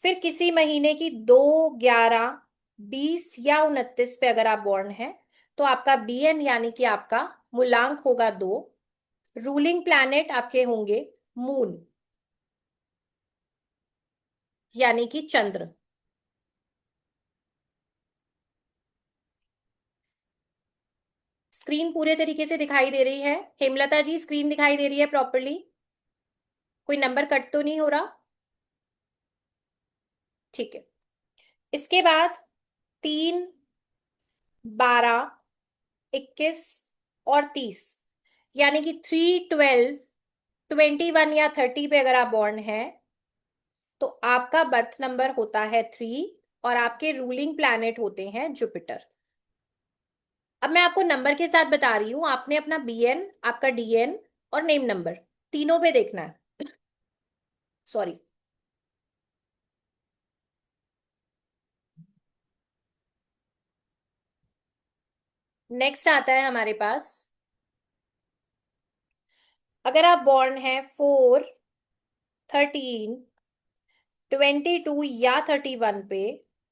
फिर किसी महीने की 2, 11, 20 या 29 पे अगर आप बॉर्न हैं, तो आपका बीएन यानी कि आपका मूलांक होगा 2। रूलिंग प्लैनेट आपके होंगे मून यानी कि चंद्र। स्क्रीन पूरे तरीके से दिखाई दे रही है? हेमलता जी, स्क्रीन दिखाई दे रही है प्रॉपरली? कोई नंबर कट तो नहीं हो रहा? ठीक है। इसके बाद 3, 12, 21 और 30 यानी कि 3, 12, 21 या 30 पे अगर आप बॉर्न हैं, तो आपका बर्थ नंबर होता है 3 और आपके रूलिंग प्लैनेट होते हैं जुपिटर। अब मैं आपको नंबर के साथ बता रही हूं, आपने अपना बीएन, आपका डीएन और नेम नंबर तीनों पे देखना है। सॉरी। नेक्स्ट आता है हमारे पास, अगर आप बॉर्न हैं 4, 13, 22 या 31 पे,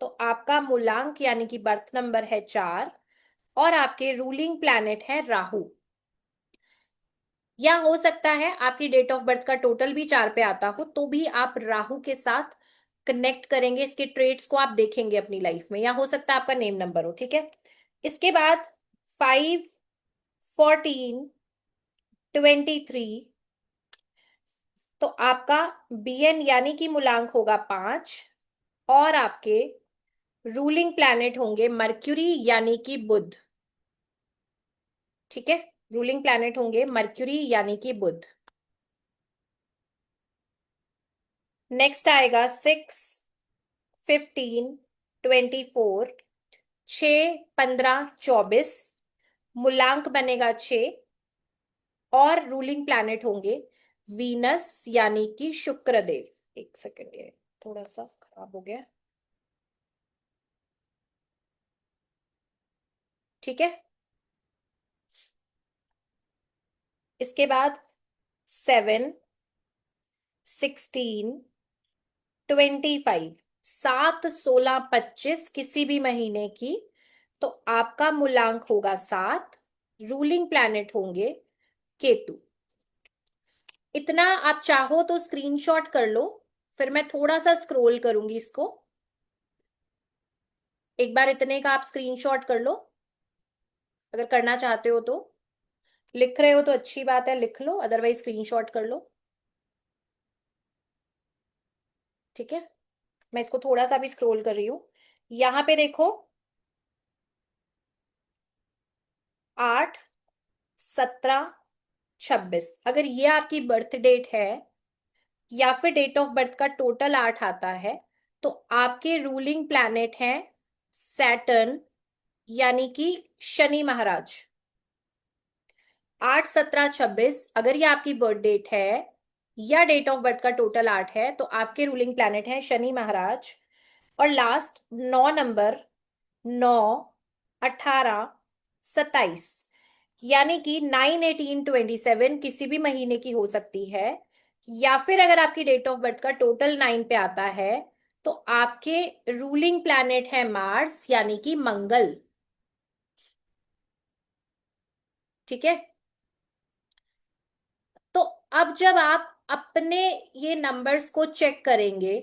तो आपका मूलांक यानी कि बर्थ नंबर है 4 और आपके रूलिंग प्लैनेट है राहु। या हो सकता है आपकी डेट ऑफ बर्थ का टोटल भी 4 पे आता हो, तो भी आप राहु के साथ कनेक्ट करेंगे, इसके ट्रेड्स को आप देखेंगे अपनी लाइफ में, या हो सकता है आपका नेम नंबर हो। ठीक है। इसके बाद 5, 14, 23, तो आपका बीएन यानी कि मूलांक होगा 5 और आपके रूलिंग प्लैनेट होंगे मर्क्यूरी यानी कि बुध। ठीक है। रूलिंग प्लैनेट होंगे मर्क्यूरी यानी कि बुध। नेक्स्ट आएगा 6, 15, 24, 6, 15, 24, मूलांक बनेगा 6 और रूलिंग प्लैनेट होंगे वीनस यानी कि शुक्रदेव। एक सेकेंड, ये थोड़ा सा खराब हो गया। ठीक है। इसके बाद 7, 16, 25, 7, 16, 25 किसी भी महीने की, तो आपका मूलांक होगा 7, रूलिंग प्लैनेट होंगे केतु। इतना आप चाहो तो स्क्रीनशॉट कर लो, फिर मैं थोड़ा सा स्क्रॉल करूंगी इसको। एक बार इतने का आप स्क्रीनशॉट कर लो अगर करना चाहते हो तो। लिख रहे हो तो अच्छी बात है, लिख लो, अदरवाइज स्क्रीनशॉट कर लो। ठीक है। मैं इसको थोड़ा सा भी स्क्रॉल कर रही हूं। यहां पे देखो, 8, 17, 26, अगर ये आपकी बर्थ डेट है या फिर डेट ऑफ बर्थ का टोटल 8 आता है, तो आपके रूलिंग प्लैनेट हैं सैटर्न यानी कि शनि महाराज। 8, 17, 26 अगर ये आपकी बर्थ डेट है या डेट ऑफ बर्थ का टोटल 8 है, तो आपके रूलिंग प्लैनेट है शनि महाराज। और लास्ट 9 नंबर, 9, 18, 27 यानी कि 9, 18, 27 किसी भी महीने की हो सकती है, या फिर अगर आपकी डेट ऑफ बर्थ का टोटल 9 पे आता है, तो आपके रूलिंग प्लैनेट है मार्स यानी कि मंगल। ठीक है। तो अब जब आप अपने ये नंबर्स को चेक करेंगे,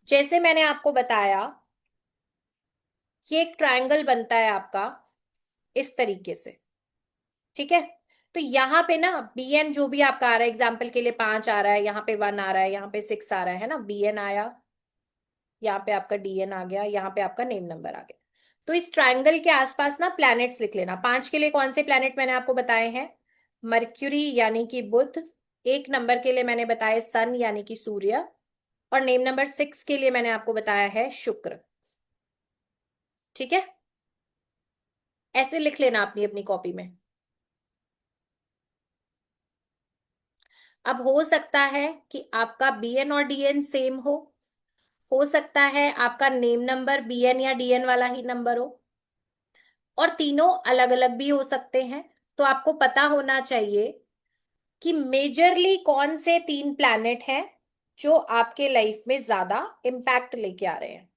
जैसे मैंने आपको बताया, ये एक ट्रायंगल बनता है आपका इस तरीके से। ठीक है। तो यहाँ पे ना बीएन जो भी आपका आ रहा है, एग्जाम्पल के लिए 5 आ रहा है, यहाँ पे 1 आ रहा है, यहाँ पे 6 आ रहा है ना, बीएन आया, यहाँ पे आपका डीएन आ गया, यहाँ पे आपका नेम नंबर आ गया। तो इस ट्रायंगल के आसपास ना प्लैनेट्स लिख लेना। 5 के लिए कौन से प्लैनेट मैंने आपको बताए हैं? मर्क्यूरी यानी कि बुध। 1 नंबर के लिए मैंने बताया सन यानी कि सूर्य। और नेम नंबर 6 के लिए मैंने आपको बताया है शुक्र। ठीक है। ऐसे लिख लेना अपनी अपनी कॉपी में। अब हो सकता है कि आपका बीएन और डीएन सेम हो सकता है आपका नेम नंबर बीएन या डीएन वाला ही नंबर हो, और तीनों अलग अलग भी हो सकते हैं। तो आपको पता होना चाहिए कि मेजरली कौन से तीन प्लैनेट हैं जो आपके लाइफ में ज्यादा इम्पैक्ट लेके आ रहे हैं।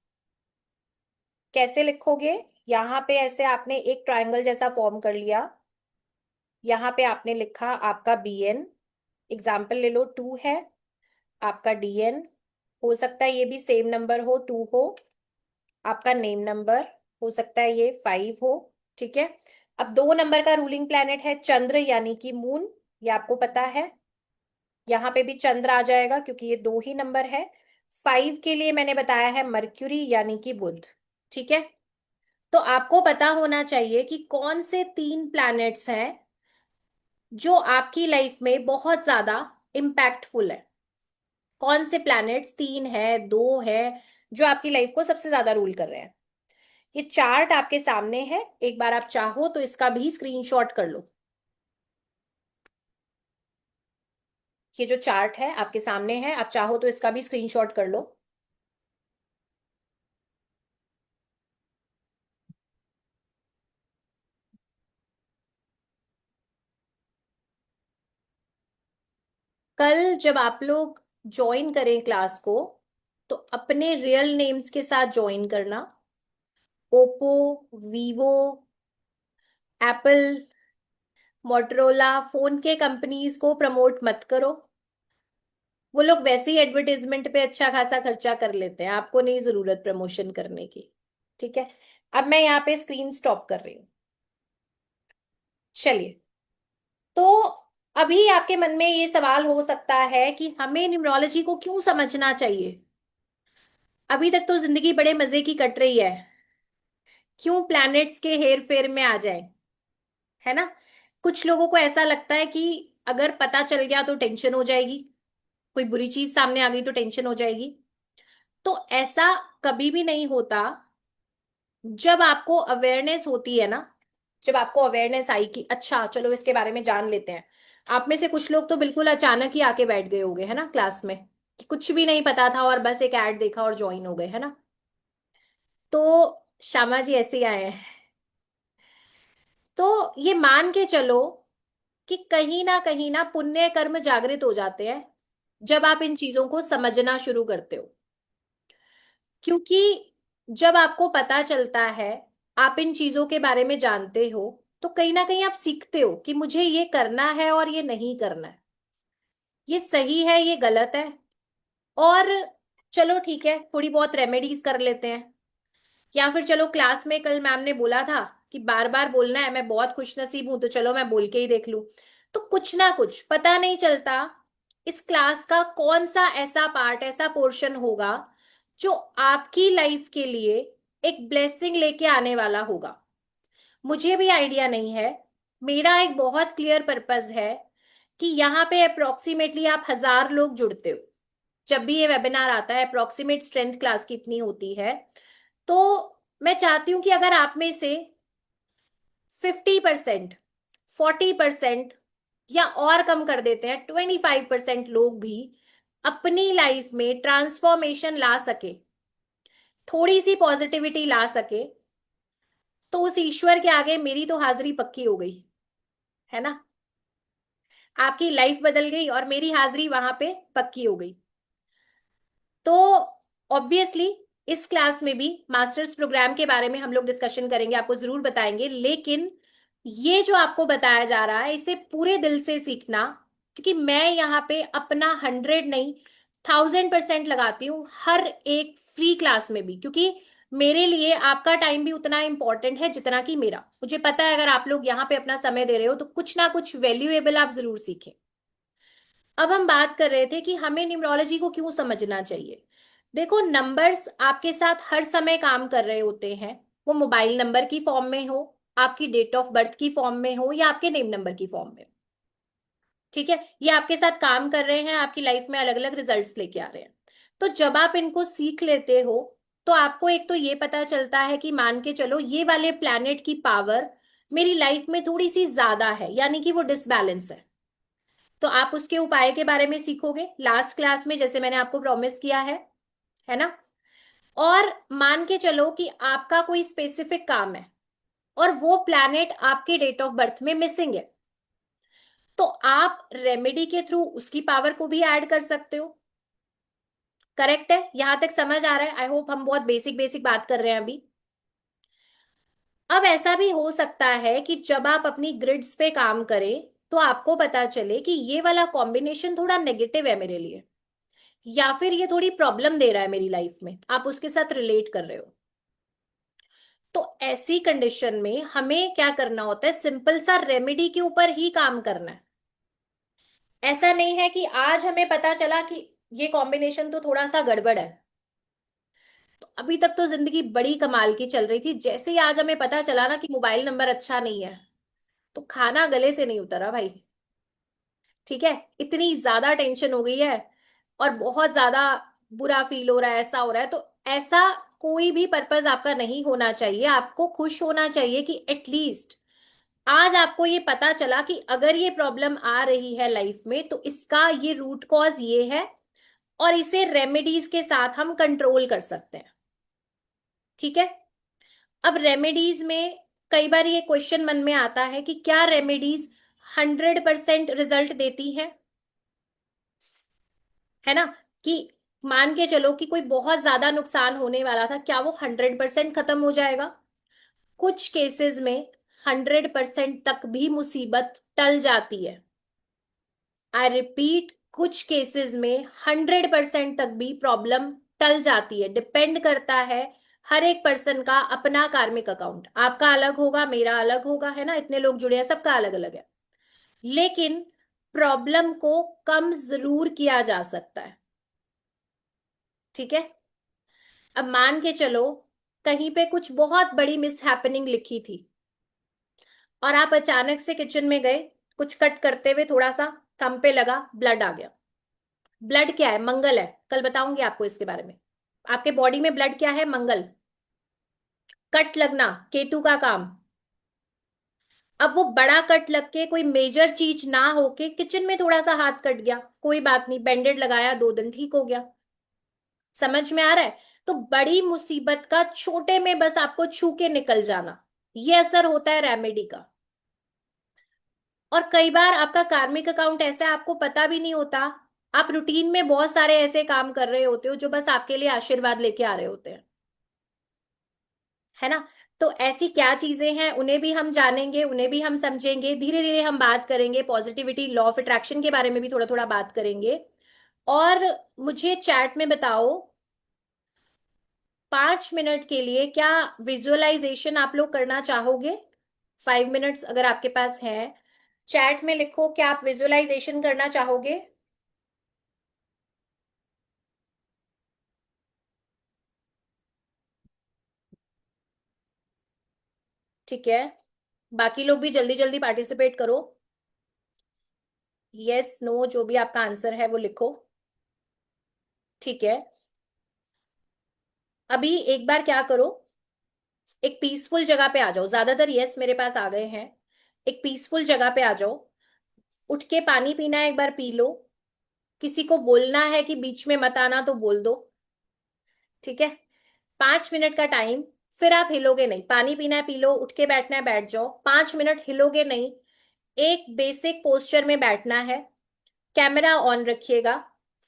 कैसे लिखोगे? यहां पे ऐसे आपने एक ट्रायंगल जैसा फॉर्म कर लिया, यहां पे आपने लिखा आपका बीएन, एग्जाम्पल ले लो 2 है, आपका डीएन हो सकता है ये भी सेम नंबर हो, 2 हो, आपका नेम नंबर हो सकता है ये 5 हो। ठीक है। अब 2 नंबर का रूलिंग प्लैनेट है चंद्र यानी कि मून, ये आपको पता है, यहां पे भी चंद्र आ जाएगा क्योंकि ये 2 ही नंबर है। 5 के लिए मैंने बताया है मर्क्यूरी यानी कि बुध। ठीक है। तो आपको पता होना चाहिए कि कौन से तीन प्लैनेट्स हैं जो आपकी लाइफ में बहुत ज्यादा इम्पैक्टफुल है। कौन से प्लैनेट्स, तीन है, दो है, जो आपकी लाइफ को सबसे ज्यादा रूल कर रहे हैं। ये चार्ट आपके सामने है, एक बार आप चाहो तो इसका भी स्क्रीनशॉट कर लो। ये जो चार्ट है आपके सामने है, आप चाहो तो इसका भी स्क्रीनशॉट कर लो। कल जब आप लोग ज्वाइन करें क्लास को, तो अपने रियल नेम्स के साथ ज्वाइन करना। Oppo, Vivo, Apple, Motorola phone के कंपनीज को प्रमोट मत करो। वो लोग वैसे ही एडवर्टाइजमेंट पे अच्छा खासा खर्चा कर लेते हैं, आपको नहीं जरूरत प्रमोशन करने की। ठीक है। अब मैं यहाँ पे स्क्रीन स्टॉप कर रही हूँ। चलिए। तो अभी आपके मन में ये सवाल हो सकता है कि हमें न्यूमरोलॉजी को क्यों समझना चाहिए? अभी तक तो जिंदगी बड़े मजे की कट रही है, क्यों प्लैनेट्स के हेर फेर में आ जाए? है ना? कुछ लोगों को ऐसा लगता है कि अगर पता चल गया तो टेंशन हो जाएगी, कोई बुरी चीज सामने आ गई तो टेंशन हो जाएगी। तो ऐसा कभी भी नहीं होता। जब आपको अवेयरनेस होती है ना, जब आपको अवेयरनेस आई कि अच्छा चलो इसके बारे में जान लेते हैं। आप में से कुछ लोग तो बिल्कुल अचानक ही आके बैठ गए होंगे, है ना, क्लास में, कि कुछ भी नहीं पता था और बस एक ऐड देखा और ज्वाइन हो गए, है ना? तो श्यामा जी ऐसे ही आए हैं। तो ये मान के चलो कि कहीं ना पुण्य कर्म जागृत हो जाते हैं जब आप इन चीजों को समझना शुरू करते हो। क्योंकि जब आपको पता चलता है, आप इन चीजों के बारे में जानते हो, तो कहीं ना कहीं आप सीखते हो कि मुझे ये करना है और ये नहीं करना है, ये सही है ये गलत है। और चलो ठीक है, थोड़ी बहुत रेमेडीज कर लेते हैं। या फिर चलो क्लास में कल मैम ने बोला था कि बार बार बोलना है, मैं बहुत खुश नसीब हूं तो चलो मैं बोल के ही देख लूं। तो कुछ ना कुछ पता नहीं चलता इस क्लास का कौन सा ऐसा पार्ट, ऐसा पोर्शन होगा जो आपकी लाइफ के लिए एक ब्लेसिंग लेके आने वाला होगा। मुझे भी आइडिया नहीं है। मेरा एक बहुत क्लियर पर्पस है कि यहाँ पे अप्रोक्सीमेटली आप 1000 लोग जुड़ते हो। जब भी ये वेबिनार आता है, अप्रोक्सीमेट स्ट्रेंथ क्लास कितनी होती है, तो मैं चाहती हूं कि अगर आप में से 50%, 40% या और कम कर देते हैं 25% लोग भी अपनी लाइफ में ट्रांसफॉर्मेशन ला सके, थोड़ी सी पॉजिटिविटी ला सके, तो उस ईश्वर के आगे मेरी तो हाजिरी पक्की हो गई, है ना? आपकी लाइफ बदल गई और मेरी हाजिरी वहां पे पक्की हो गई। तो ऑब्वियसली इस क्लास में भी मास्टर्स प्रोग्राम के बारे में हम लोग डिस्कशन करेंगे, आपको जरूर बताएंगे, लेकिन ये जो आपको बताया जा रहा है इसे पूरे दिल से सीखना, क्योंकि मैं यहाँ पे अपना 100 नहीं 1000% लगाती हूँ हर एक फ्री क्लास में भी, क्योंकि मेरे लिए आपका टाइम भी उतना इंपॉर्टेंट है जितना कि मेरा। मुझे पता है अगर आप लोग यहाँ पे अपना समय दे रहे हो तो कुछ ना कुछ वैल्यूएबल आप जरूर सीखें। अब हम बात कर रहे थे कि हमें न्यूमरोलॉजी को क्यों समझना चाहिए। देखो, नंबर्स आपके साथ हर समय काम कर रहे होते हैं, वो मोबाइल नंबर की फॉर्म में हो, आपकी डेट ऑफ बर्थ की फॉर्म में हो, या आपके नेम नंबर की फॉर्म में। ठीक है, ये आपके साथ काम कर रहे हैं, आपकी लाइफ में अलग अलग रिजल्ट्स लेके आ रहे हैं। तो जब आप इनको सीख लेते हो, तो आपको एक तो ये पता चलता है कि मान के चलो ये वाले प्लैनेट की पावर मेरी लाइफ में थोड़ी सी ज्यादा है, यानी कि वो डिसबैलेंस है। तो आप उसके उपाय के बारे में सीखोगे लास्ट क्लास में, जैसे मैंने आपको प्रॉमिस किया है ना। और मान के चलो कि आपका कोई स्पेसिफिक काम है और वो प्लैनेट आपके डेट ऑफ बर्थ में मिसिंग है, तो आप रेमेडी के थ्रू उसकी पावर को भी ऐड कर सकते हो। करेक्ट है? यहां तक समझ आ रहा है? आई होप हम बहुत बेसिक बेसिक बात कर रहे हैं अभी। अब ऐसा भी हो सकता है कि जब आप अपनी ग्रिड्स पे काम करें तो आपको पता चले कि ये वाला कॉम्बिनेशन थोड़ा नेगेटिव है मेरे लिए, या फिर ये थोड़ी प्रॉब्लम दे रहा है मेरी लाइफ में, आप उसके साथ रिलेट कर रहे हो। तो ऐसी कंडीशन में हमें क्या करना होता है, सिंपल सा रेमेडी के ऊपर ही काम करना है। ऐसा नहीं है कि आज हमें पता चला कि ये कॉम्बिनेशन तो थोड़ा सा गड़बड़ है। तो अभी तक तो जिंदगी बड़ी कमाल की चल रही थी, जैसे ही आज हमें पता चला ना कि मोबाइल नंबर अच्छा नहीं है, तो खाना गले से नहीं उतरा भाई। ठीक है, इतनी ज्यादा टेंशन हो गई है और बहुत ज्यादा बुरा फील हो रहा है, ऐसा हो रहा है। तो ऐसा कोई भी पर्पस आपका नहीं होना चाहिए। आपको खुश होना चाहिए कि एटलीस्ट आज आपको ये पता चला कि अगर ये प्रॉब्लम आ रही है लाइफ में तो इसका ये रूट कॉज ये है, और इसे रेमेडीज के साथ हम कंट्रोल कर सकते हैं। ठीक है। अब रेमेडीज में कई बार ये क्वेश्चन मन में आता है कि क्या रेमेडीज 100% रिजल्ट देती है ना, कि मान के चलो कि कोई बहुत ज्यादा नुकसान होने वाला था, क्या वो 100% खत्म हो जाएगा? कुछ केसेस में 100% तक भी मुसीबत टल जाती है। आई रिपीट, कुछ केसेस में 100% तक भी प्रॉब्लम टल जाती है। डिपेंड करता है हर एक पर्सन का अपना कार्मिक अकाउंट, आपका अलग होगा, मेरा अलग होगा, है ना, इतने लोग जुड़े हैं, सबका अलग अलग है। लेकिन प्रॉब्लम को कम जरूर किया जा सकता है। ठीक है। अब मान के चलो कहीं पे कुछ बहुत बड़ी मिस हैपनिंग लिखी थी और आप अचानक से किचन में गए, कुछ कट करते हुए थोड़ा सा थंब पे लगा, ब्लड आ गया। ब्लड क्या है? मंगल है। कल बताऊंगी आपको इसके बारे में। आपके बॉडी में ब्लड क्या है? मंगल। कट लगना केतु का काम। अब वो बड़ा कट लग के कोई मेजर चीज ना होके किचन में थोड़ा सा हाथ कट गया, कोई बात नहीं, बैंडेड लगाया, 2 दिन ठीक हो गया। समझ में आ रहा है? तो बड़ी मुसीबत का छोटे में बस आपको छू के निकल जाना, ये असर होता है रेमेडी का। और कई बार आपका कार्मिक अकाउंट ऐसा है आपको पता भी नहीं होता। आप रूटीन में बहुत सारे ऐसे काम कर रहे होते हो जो बस आपके लिए आशीर्वाद लेके आ रहे होते हैं, है ना। तो ऐसी क्या चीजें हैं उन्हें भी हम जानेंगे, उन्हें भी हम समझेंगे, धीरे धीरे हम बात करेंगे। पॉजिटिविटी, लॉ ऑफ अट्रैक्शन के बारे में भी थोड़ा थोड़ा बात करेंगे। और मुझे चैट में बताओ, 5 मिनट के लिए क्या विजुअलाइजेशन आप लोग करना चाहोगे? 5 मिनट्स अगर आपके पास है, चैट में लिखो, क्या आप विजुअलाइजेशन करना चाहोगे? ठीक है, बाकी लोग भी जल्दी जल्दी पार्टिसिपेट करो। यस नो जो भी आपका आंसर है वो लिखो। ठीक है। अभी एक बार क्या करो, एक पीसफुल जगह पे आ जाओ। ज्यादातर यस मेरे पास आ गए हैं। एक पीसफुल जगह पे आ जाओ, उठ के पानी पीना है, एक बार पी लो। किसी को बोलना है कि बीच में मत आना तो बोल दो। ठीक है। 5 मिनट का टाइम, फिर आप हिलोगे नहीं। पानी पीना है पी लो, उठ के बैठना है बैठ जाओ, 5 मिनट हिलोगे नहीं। एक बेसिक पोस्चर में बैठना है, कैमरा ऑन रखिएगा,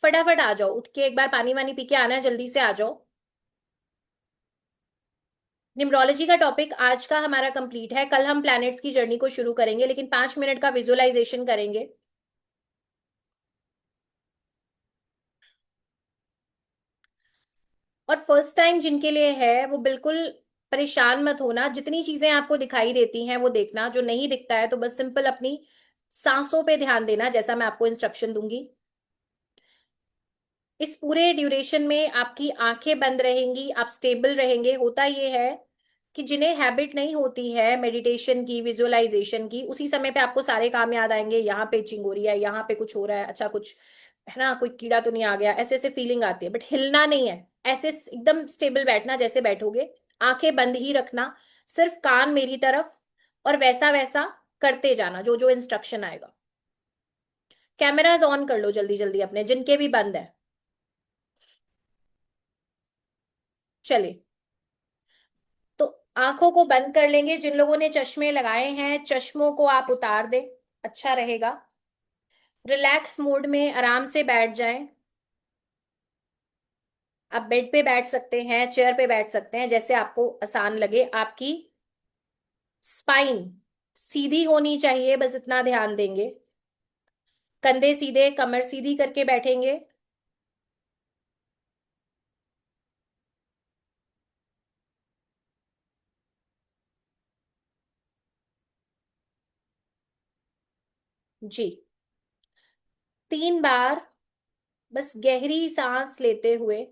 फटाफट आ जाओ, उठ के एक बार पानी वानी पी के आना है, जल्दी से आ जाओ। न्यूमरोलॉजी का टॉपिक आज का हमारा कंप्लीट है, कल हम प्लैनेट्स की जर्नी को शुरू करेंगे, लेकिन 5 मिनट का विजुअलाइजेशन करेंगे। और फर्स्ट टाइम जिनके लिए है वो बिल्कुल परेशान मत होना। जितनी चीजें आपको दिखाई देती हैं वो देखना, जो नहीं दिखता है तो बस सिंपल अपनी सांसों पे ध्यान देना, जैसा मैं आपको इंस्ट्रक्शन दूंगी। इस पूरे ड्यूरेशन में आपकी आंखें बंद रहेंगी, आप स्टेबल रहेंगे। होता ये है कि जिन्हें हैबिट नहीं होती है मेडिटेशन की, विजुअलाइजेशन की, उसी समय पे आपको सारे काम याद आएंगे। यहाँ पे चिंग हो रही है, यहाँ पे कुछ हो रहा है, अच्छा कुछ है ना, कोई कीड़ा तो नहीं आ गया, ऐसे ऐसे फीलिंग आती है। बट हिलना नहीं है, ऐसे एकदम स्टेबल बैठना जैसे बैठोगे। आंखें बंद ही रखना, सिर्फ कान मेरी तरफ और वैसा वैसा करते जाना जो जो इंस्ट्रक्शन आएगा। कैमराज ऑन कर लो जल्दी जल्दी अपने, जिनके भी बंद है। चलिए, तो आंखों को बंद कर लेंगे। जिन लोगों ने चश्मे लगाए हैं, चश्मों को आप उतार दें, अच्छा रहेगा। रिलैक्स मोड में आराम से बैठ जाएं। आप बेड पे बैठ सकते हैं, चेयर पे बैठ सकते हैं, जैसे आपको आसान लगे। आपकी स्पाइन सीधी होनी चाहिए, बस इतना ध्यान देंगे। कंधे सीधे, कमर सीधी करके बैठेंगे। जी। 3 बार बस गहरी सांस लेते हुए,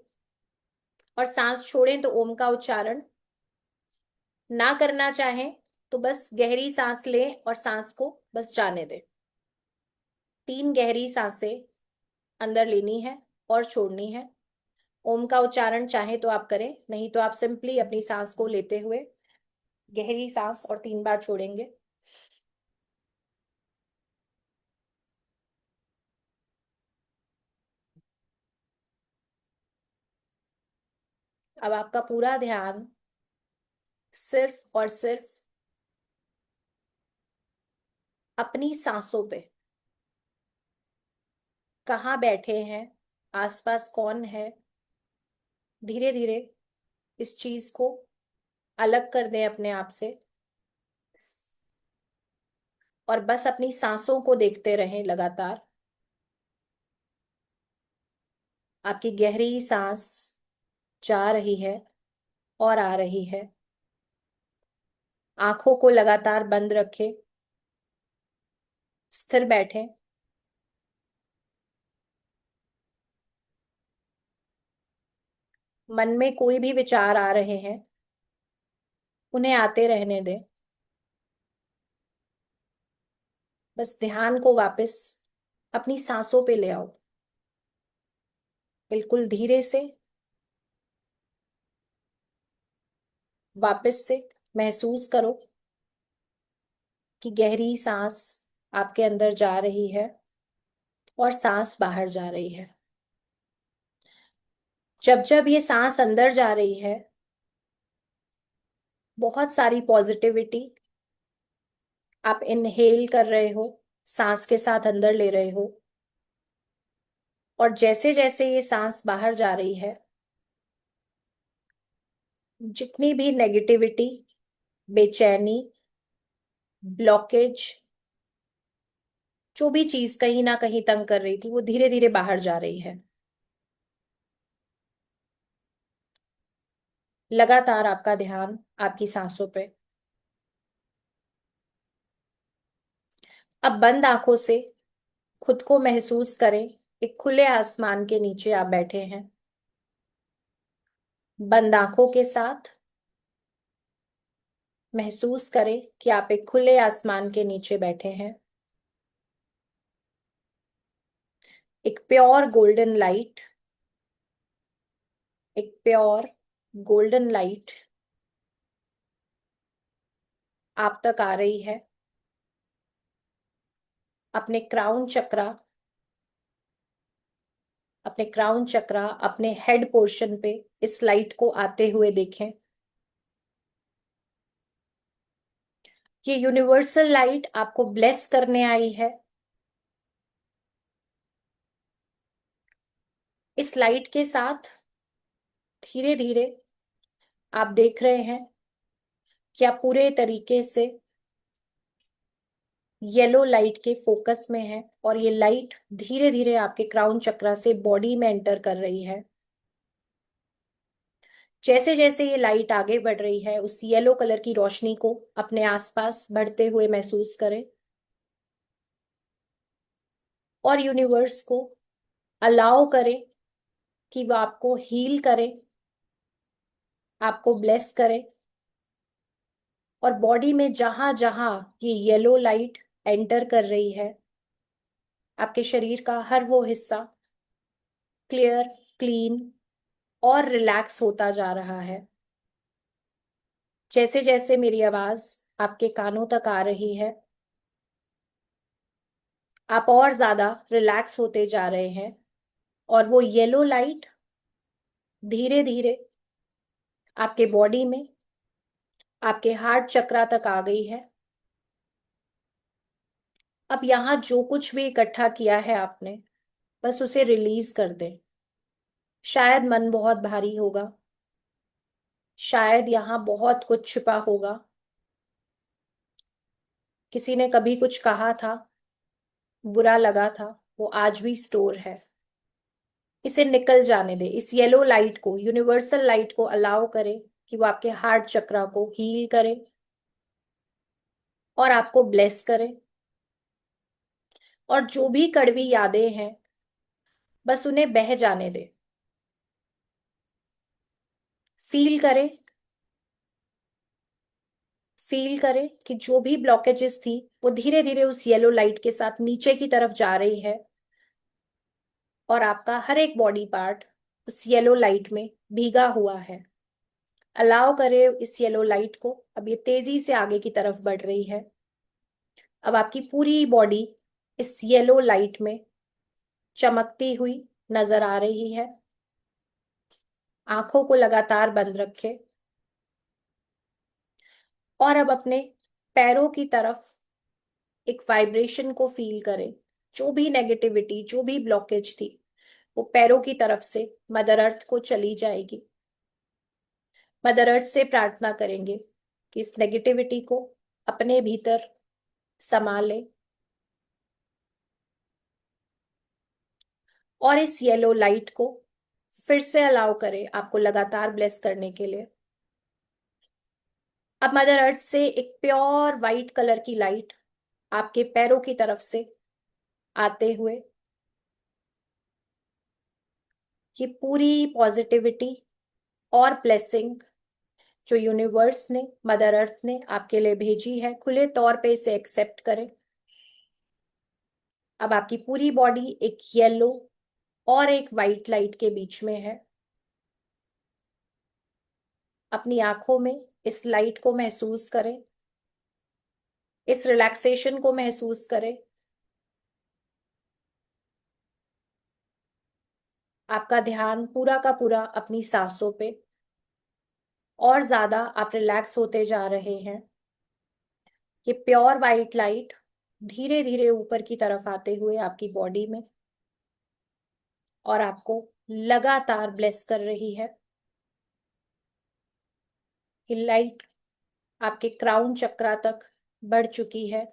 और सांस छोड़ें तो ओम का उच्चारण। ना करना चाहें तो बस गहरी सांस लें और सांस को बस जाने दें। 3 गहरी सांसें अंदर लेनी है और छोड़नी है। ओम का उच्चारण चाहे तो आप करें, नहीं तो आप सिंपली अपनी सांस को लेते हुए गहरी सांस और 3 बार छोड़ेंगे। अब आपका पूरा ध्यान सिर्फ और सिर्फ अपनी सांसों पे। कहाँ बैठे हैं, आसपास कौन है, धीरे धीरे इस चीज को अलग कर दें अपने आप से, और बस अपनी सांसों को देखते रहें लगातार। आपकी गहरी सांस जा रही है और आ रही है। आंखों को लगातार बंद रखें, स्थिर बैठें। मन में कोई भी विचार आ रहे हैं, उन्हें आते रहने दें। बस ध्यान को वापस अपनी सांसों पे ले आओ, बिल्कुल धीरे से। वापस से महसूस करो कि गहरी सांस आपके अंदर जा रही है और सांस बाहर जा रही है। जब जब ये सांस अंदर जा रही है, बहुत सारी पॉजिटिविटी आप इनहेल कर रहे हो, सांस के साथ अंदर ले रहे हो। और जैसे जैसे ये सांस बाहर जा रही है, जितनी भी नेगेटिविटी, बेचैनी, ब्लॉकेज, जो भी चीज कहीं ना कहीं तंग कर रही थी, वो धीरे धीरे बाहर जा रही है। लगातार आपका ध्यान आपकी सांसों पे। अब बंद आंखों से खुद को महसूस करें, एक खुले आसमान के नीचे आप बैठे हैं। बंद आंखों के साथ महसूस करें कि आप एक खुले आसमान के नीचे बैठे हैं। एक प्योर गोल्डन लाइट, एक प्योर गोल्डन लाइट आप तक आ रही है। अपने क्राउन चक्रा, अपने क्राउन चक्रा, अपने हेड पोर्शन पे इस लाइट को आते हुए देखें। ये यूनिवर्सल लाइट आपको ब्लेस करने आई है। इस लाइट के साथ धीरे धीरे आप देख रहे हैं कि आप पूरे तरीके से येलो लाइट के फोकस में है, और ये लाइट धीरे धीरे आपके क्राउन चक्रा से बॉडी में एंटर कर रही है। जैसे जैसे ये लाइट आगे बढ़ रही है, उस येलो कलर की रोशनी को अपने आसपास बढ़ते हुए महसूस करें, और यूनिवर्स को अलाउ करें कि वो आपको हील करे, आपको ब्लेस करे। और बॉडी में जहां जहां ये येलो लाइट एंटर कर रही है, आपके शरीर का हर वो हिस्सा क्लियर, क्लीन और रिलैक्स होता जा रहा है। जैसे जैसे मेरी आवाज आपके कानों तक आ रही है। आप और ज्यादा रिलैक्स होते जा रहे हैं और वो येलो लाइट धीरे धीरे आपके बॉडी में, आपके हार्ट चक्रा तक आ गई है। अब यहां जो कुछ भी इकट्ठा किया है आपने, बस उसे रिलीज कर दें। शायद मन बहुत भारी होगा, शायद यहां बहुत कुछ छिपा होगा, किसी ने कभी कुछ कहा था, बुरा लगा था, वो आज भी स्टोर है। इसे निकल जाने दे। इस येलो लाइट को, यूनिवर्सल लाइट को अलाउ करें कि वो आपके हार्ट चक्रा को हील करे और आपको ब्लेस करे। और जो भी कड़वी यादें हैं, बस उन्हें बह जाने दे। फील करें, फील करें कि जो भी ब्लॉकेजेस थी वो धीरे धीरे उस येलो लाइट के साथ नीचे की तरफ जा रही है और आपका हर एक बॉडी पार्ट उस येलो लाइट में भीगा हुआ है। अलाउ करे इस येलो लाइट को। अब ये तेजी से आगे की तरफ बढ़ रही है। अब आपकी पूरी बॉडी इस येलो लाइट में चमकती हुई नजर आ रही है। आंखों को लगातार बंद रखें और अब अपने पैरों की तरफ एक वाइब्रेशन को फील करें। जो भी नेगेटिविटी, जो भी ब्लॉकेज थी, वो पैरों की तरफ से मदर अर्थ को चली जाएगी। मदर अर्थ से प्रार्थना करेंगे कि इस नेगेटिविटी को अपने भीतर समा ले और इस येलो लाइट को फिर से अलाउ करें आपको लगातार ब्लेस करने के लिए। अब मदर अर्थ से एक प्योर वाइट कलर की लाइट आपके पैरों की तरफ से आते हुए ये पूरी पॉजिटिविटी और ब्लेसिंग जो यूनिवर्स ने, मदर अर्थ ने आपके लिए भेजी है, खुले तौर पे इसे एक्सेप्ट करें। अब आपकी पूरी बॉडी एक येलो और एक वाइट लाइट के बीच में है। अपनी आंखों में इस लाइट को महसूस करें, इस रिलैक्सेशन को महसूस करें। आपका ध्यान पूरा का पूरा अपनी सांसों पे, और ज्यादा आप रिलैक्स होते जा रहे हैं। ये प्योर वाइट लाइट धीरे धीरे ऊपर की तरफ आते हुए आपकी बॉडी में और आपको लगातार ब्लेस कर रही है। ये लाइट आपके क्राउन चक्रा तक बढ़ चुकी है।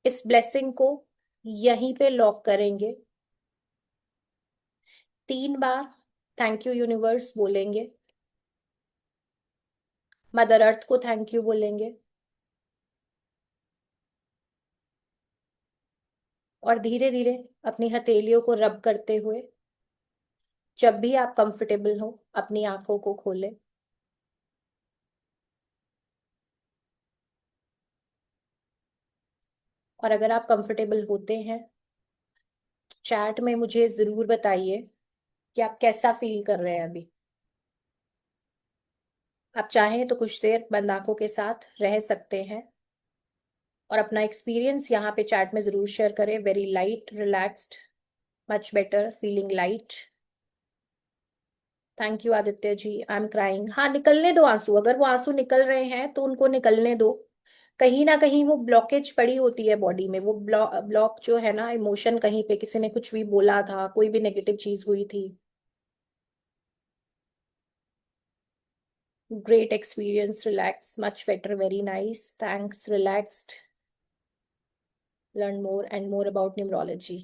इस ब्लेसिंग को यहीं पे लॉक करेंगे। 3 बार थैंक यू यूनिवर्स बोलेंगे, मदर अर्थ को थैंक यू बोलेंगे और धीरे धीरे अपनी हथेलियों को रब करते हुए जब भी आप कंफर्टेबल हो अपनी आंखों को खोलें। और अगर आप कंफर्टेबल होते हैं तो चैट में मुझे जरूर बताइए कि आप कैसा फील कर रहे हैं अभी। आप चाहें तो कुछ देर बंद आंखों के साथ रह सकते हैं और अपना एक्सपीरियंस यहाँ पे चैट में जरूर शेयर करें। Very light, relaxed, much better, feeling light. Thank you Aditya ji. I am crying. हाँ, निकलने दो आंसू। अगर वो आंसू निकल रहे हैं तो उनको निकलने दो। कहीं ना कहीं वो ब्लॉकेज पड़ी होती है बॉडी में। वो ब्लॉक जो है ना, इमोशन, कहीं पे किसी ने कुछ भी बोला था, कोई भी नेगेटिव चीज हुई थी। Great experience, relax, much better, very nice, thanks, relaxed, learn more and more about numerology.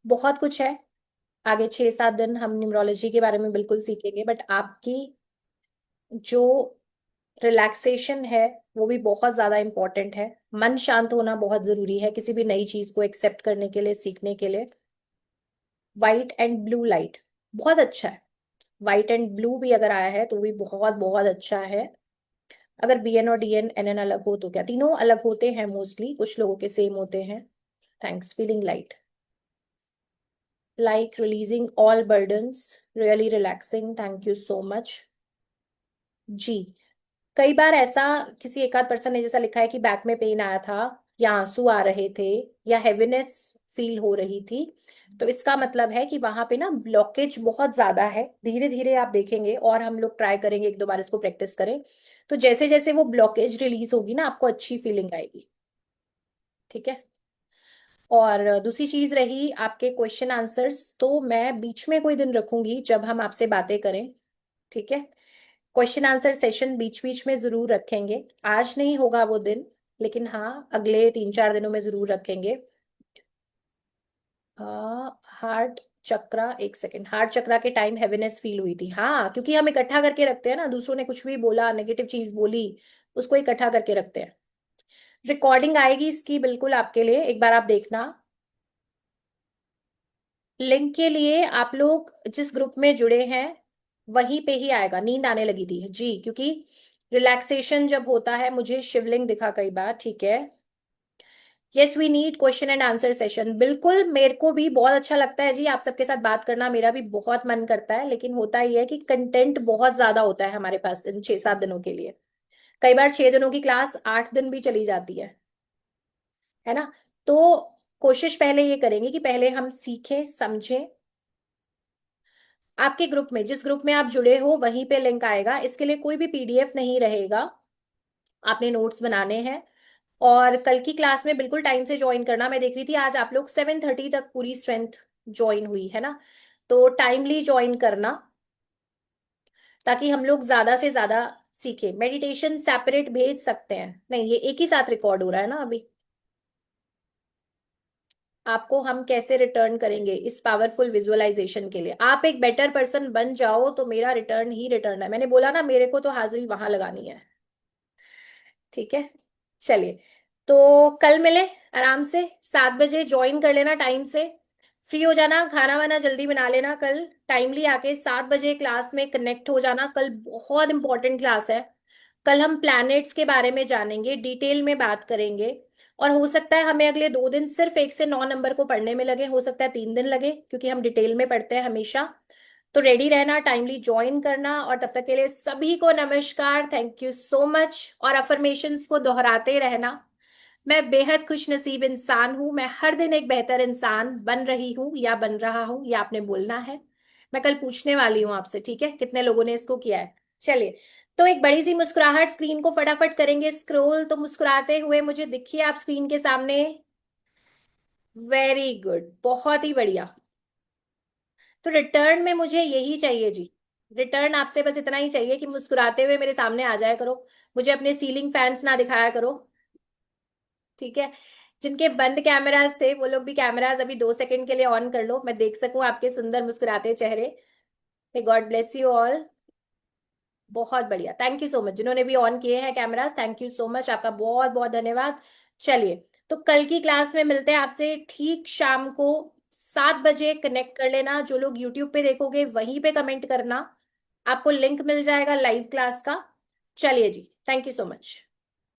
बहुत कुछ है। आगे 6-7 दिन हम न्यूमरोलॉजी के बारे में बिल्कुल सीखेंगे, बट आपकी जो रिलैक्सेशन है वो भी बहुत ज्यादा इंपॉर्टेंट है। मन शांत होना बहुत जरूरी है किसी भी नई चीज को एक्सेप्ट करने के लिए, सीखने के लिए। व्हाइट एंड ब्लू लाइट बहुत अच्छा है। व्हाइट एंड ब्लू भी अगर आया है तो भी बहुत बहुत अच्छा है। अगर बीएन और डीएन एनएन अलग हो तो क्या, तीनों अलग होते हैं मोस्टली, कुछ लोगों के सेम होते हैं। Thanks, feeling light, like releasing all burdens, really relaxing, thank you so much. जी। कई बार ऐसा किसी एक आध पर्सन ने जैसा लिखा है कि बैक में पेन आया था, या आंसू आ रहे थे, या हेवीनेस फील हो रही थी, तो इसका मतलब है कि वहां पे ना ब्लॉकेज बहुत ज्यादा है। धीरे धीरे आप देखेंगे, और हम लोग ट्राई करेंगे, एक दो बार इसको प्रैक्टिस करें, तो जैसे जैसे वो ब्लॉकेज रिलीज होगी ना, आपको अच्छी फीलिंग आएगी। ठीक है। और दूसरी चीज रही आपके क्वेश्चन आंसर्स, तो मैं बीच में कोई दिन रखूंगी जब हम आपसे बातें करें। ठीक है। क्वेश्चन आंसर सेशन बीच बीच में जरूर रखेंगे। आज नहीं होगा वो दिन, लेकिन हाँ अगले 3-4 दिनों में जरूर रखेंगे। हार्ट चक्रा, एक सेकेंड, हार्ट चक्रा के टाइम हैवीनेस फील हुई थी, हाँ क्योंकि हम इकट्ठा करके रखते हैं ना, दूसरों ने कुछ भी बोला, नेगेटिव चीज बोली, उसको इकट्ठा करके रखते हैं। रिकॉर्डिंग आएगी इसकी बिल्कुल आपके लिए, एक बार आप देखना। लिंक के लिए आप लोग जिस ग्रुप में जुड़े हैं वहीं पे ही आएगा। नींद आने लगी थी जी, क्योंकि रिलैक्सेशन जब होता है, मुझे शिवलिंग दिखा कई बार। ठीक है। Yes we need question and answer session, बिल्कुल मेरे को भी बहुत अच्छा लगता है जी आप सबके साथ बात करना, मेरा भी बहुत मन करता है, लेकिन होता ही है कि कंटेंट बहुत ज्यादा होता है हमारे पास इन 6-7 दिनों के लिए। कई बार 6 दिनों की क्लास 8 दिन भी चली जाती है ना। तो कोशिश पहले ये करेंगे कि पहले हम सीखें समझें। आपके ग्रुप में, जिस ग्रुप में आप जुड़े हो वहीं पे लिंक आएगा, इसके लिए कोई भी पीडीएफ नहीं रहेगा, आपने नोट्स बनाने हैं। और कल की क्लास में बिल्कुल टाइम से ज्वाइन करना। मैं देख रही थी आज आप लोग 7:30 तक पूरी स्ट्रेंथ ज्वाइन हुई है ना, तो टाइमली ज्वाइन करना, ताकि हम लोग ज्यादा से ज्यादा सीखे। मेडिटेशन सेपरेट भेज सकते हैं, नहीं ये एक ही साथ रिकॉर्ड हो रहा है ना अभी। आपको हम कैसे रिटर्न करेंगे इस पावरफुल विजुअलाइजेशन के लिए, आप एक बेटर पर्सन बन जाओ तो मेरा रिटर्न ही रिटर्न है। मैंने बोला ना, मेरे को तो हाजिरी वहां लगानी है। ठीक है। चलिए, तो कल मिले आराम से 7 बजे, ज्वाइन कर लेना टाइम से, फ्री हो जाना, खाना वाना जल्दी बना लेना, कल टाइमली आके 7 बजे क्लास में कनेक्ट हो जाना। कल बहुत इंपॉर्टेंट क्लास है। कल हम प्लैनेट्स के बारे में जानेंगे, डिटेल में बात करेंगे। और हो सकता है हमें अगले 2 दिन सिर्फ 1 से 9 नंबर को पढ़ने में लगे, हो सकता है 3 दिन लगे, क्योंकि हम डिटेल में पढ़ते हैं हमेशा। तो रेडी रहना, टाइमली ज्वाइन करना, और तब तक के लिए सभी को नमस्कार, थैंक यू सो मच। और अफर्मेशंस को दोहराते रहना। मैं बेहद खुश नसीब इंसान हूं, मैं हर दिन एक बेहतर इंसान बन रही हूं या बन रहा हूं, या आपने बोलना है। मैं कल पूछने वाली हूं आपसे, ठीक है, कितने लोगों ने इसको किया है। चलिए, तो एक बड़ी सी मुस्कुराहट, स्क्रीन को फटाफट करेंगे स्क्रॉल, तो मुस्कुराते हुए मुझे दिखिए आप स्क्रीन के सामने। वेरी गुड, बहुत ही बढ़िया। तो रिटर्न में मुझे यही चाहिए जी, रिटर्न आपसे बस इतना ही चाहिए कि मुस्कुराते हुए मेरे सामने आ जाया करो, मुझे अपने सीलिंग फैंस ना दिखाया करो। ठीक है। जिनके बंद कैमरास थे वो लोग भी कैमरास अभी 2 सेकंड के लिए ऑन कर लो, मैं देख सकूं आपके सुंदर मुस्कुराते चेहरे। May God bless you all. बहुत बढ़िया, थैंक यू सो मच जिन्होंने भी ऑन किए हैं cameras, thank you so much, आपका बहुत बहुत धन्यवाद। चलिए, तो कल की क्लास में मिलते हैं आपसे ठीक शाम को 7 बजे, कनेक्ट कर लेना। जो लोग यूट्यूब पे देखोगे वहीं पे कमेंट करना, आपको लिंक मिल जाएगा लाइव क्लास का। चलिए जी, थैंक यू सो मच।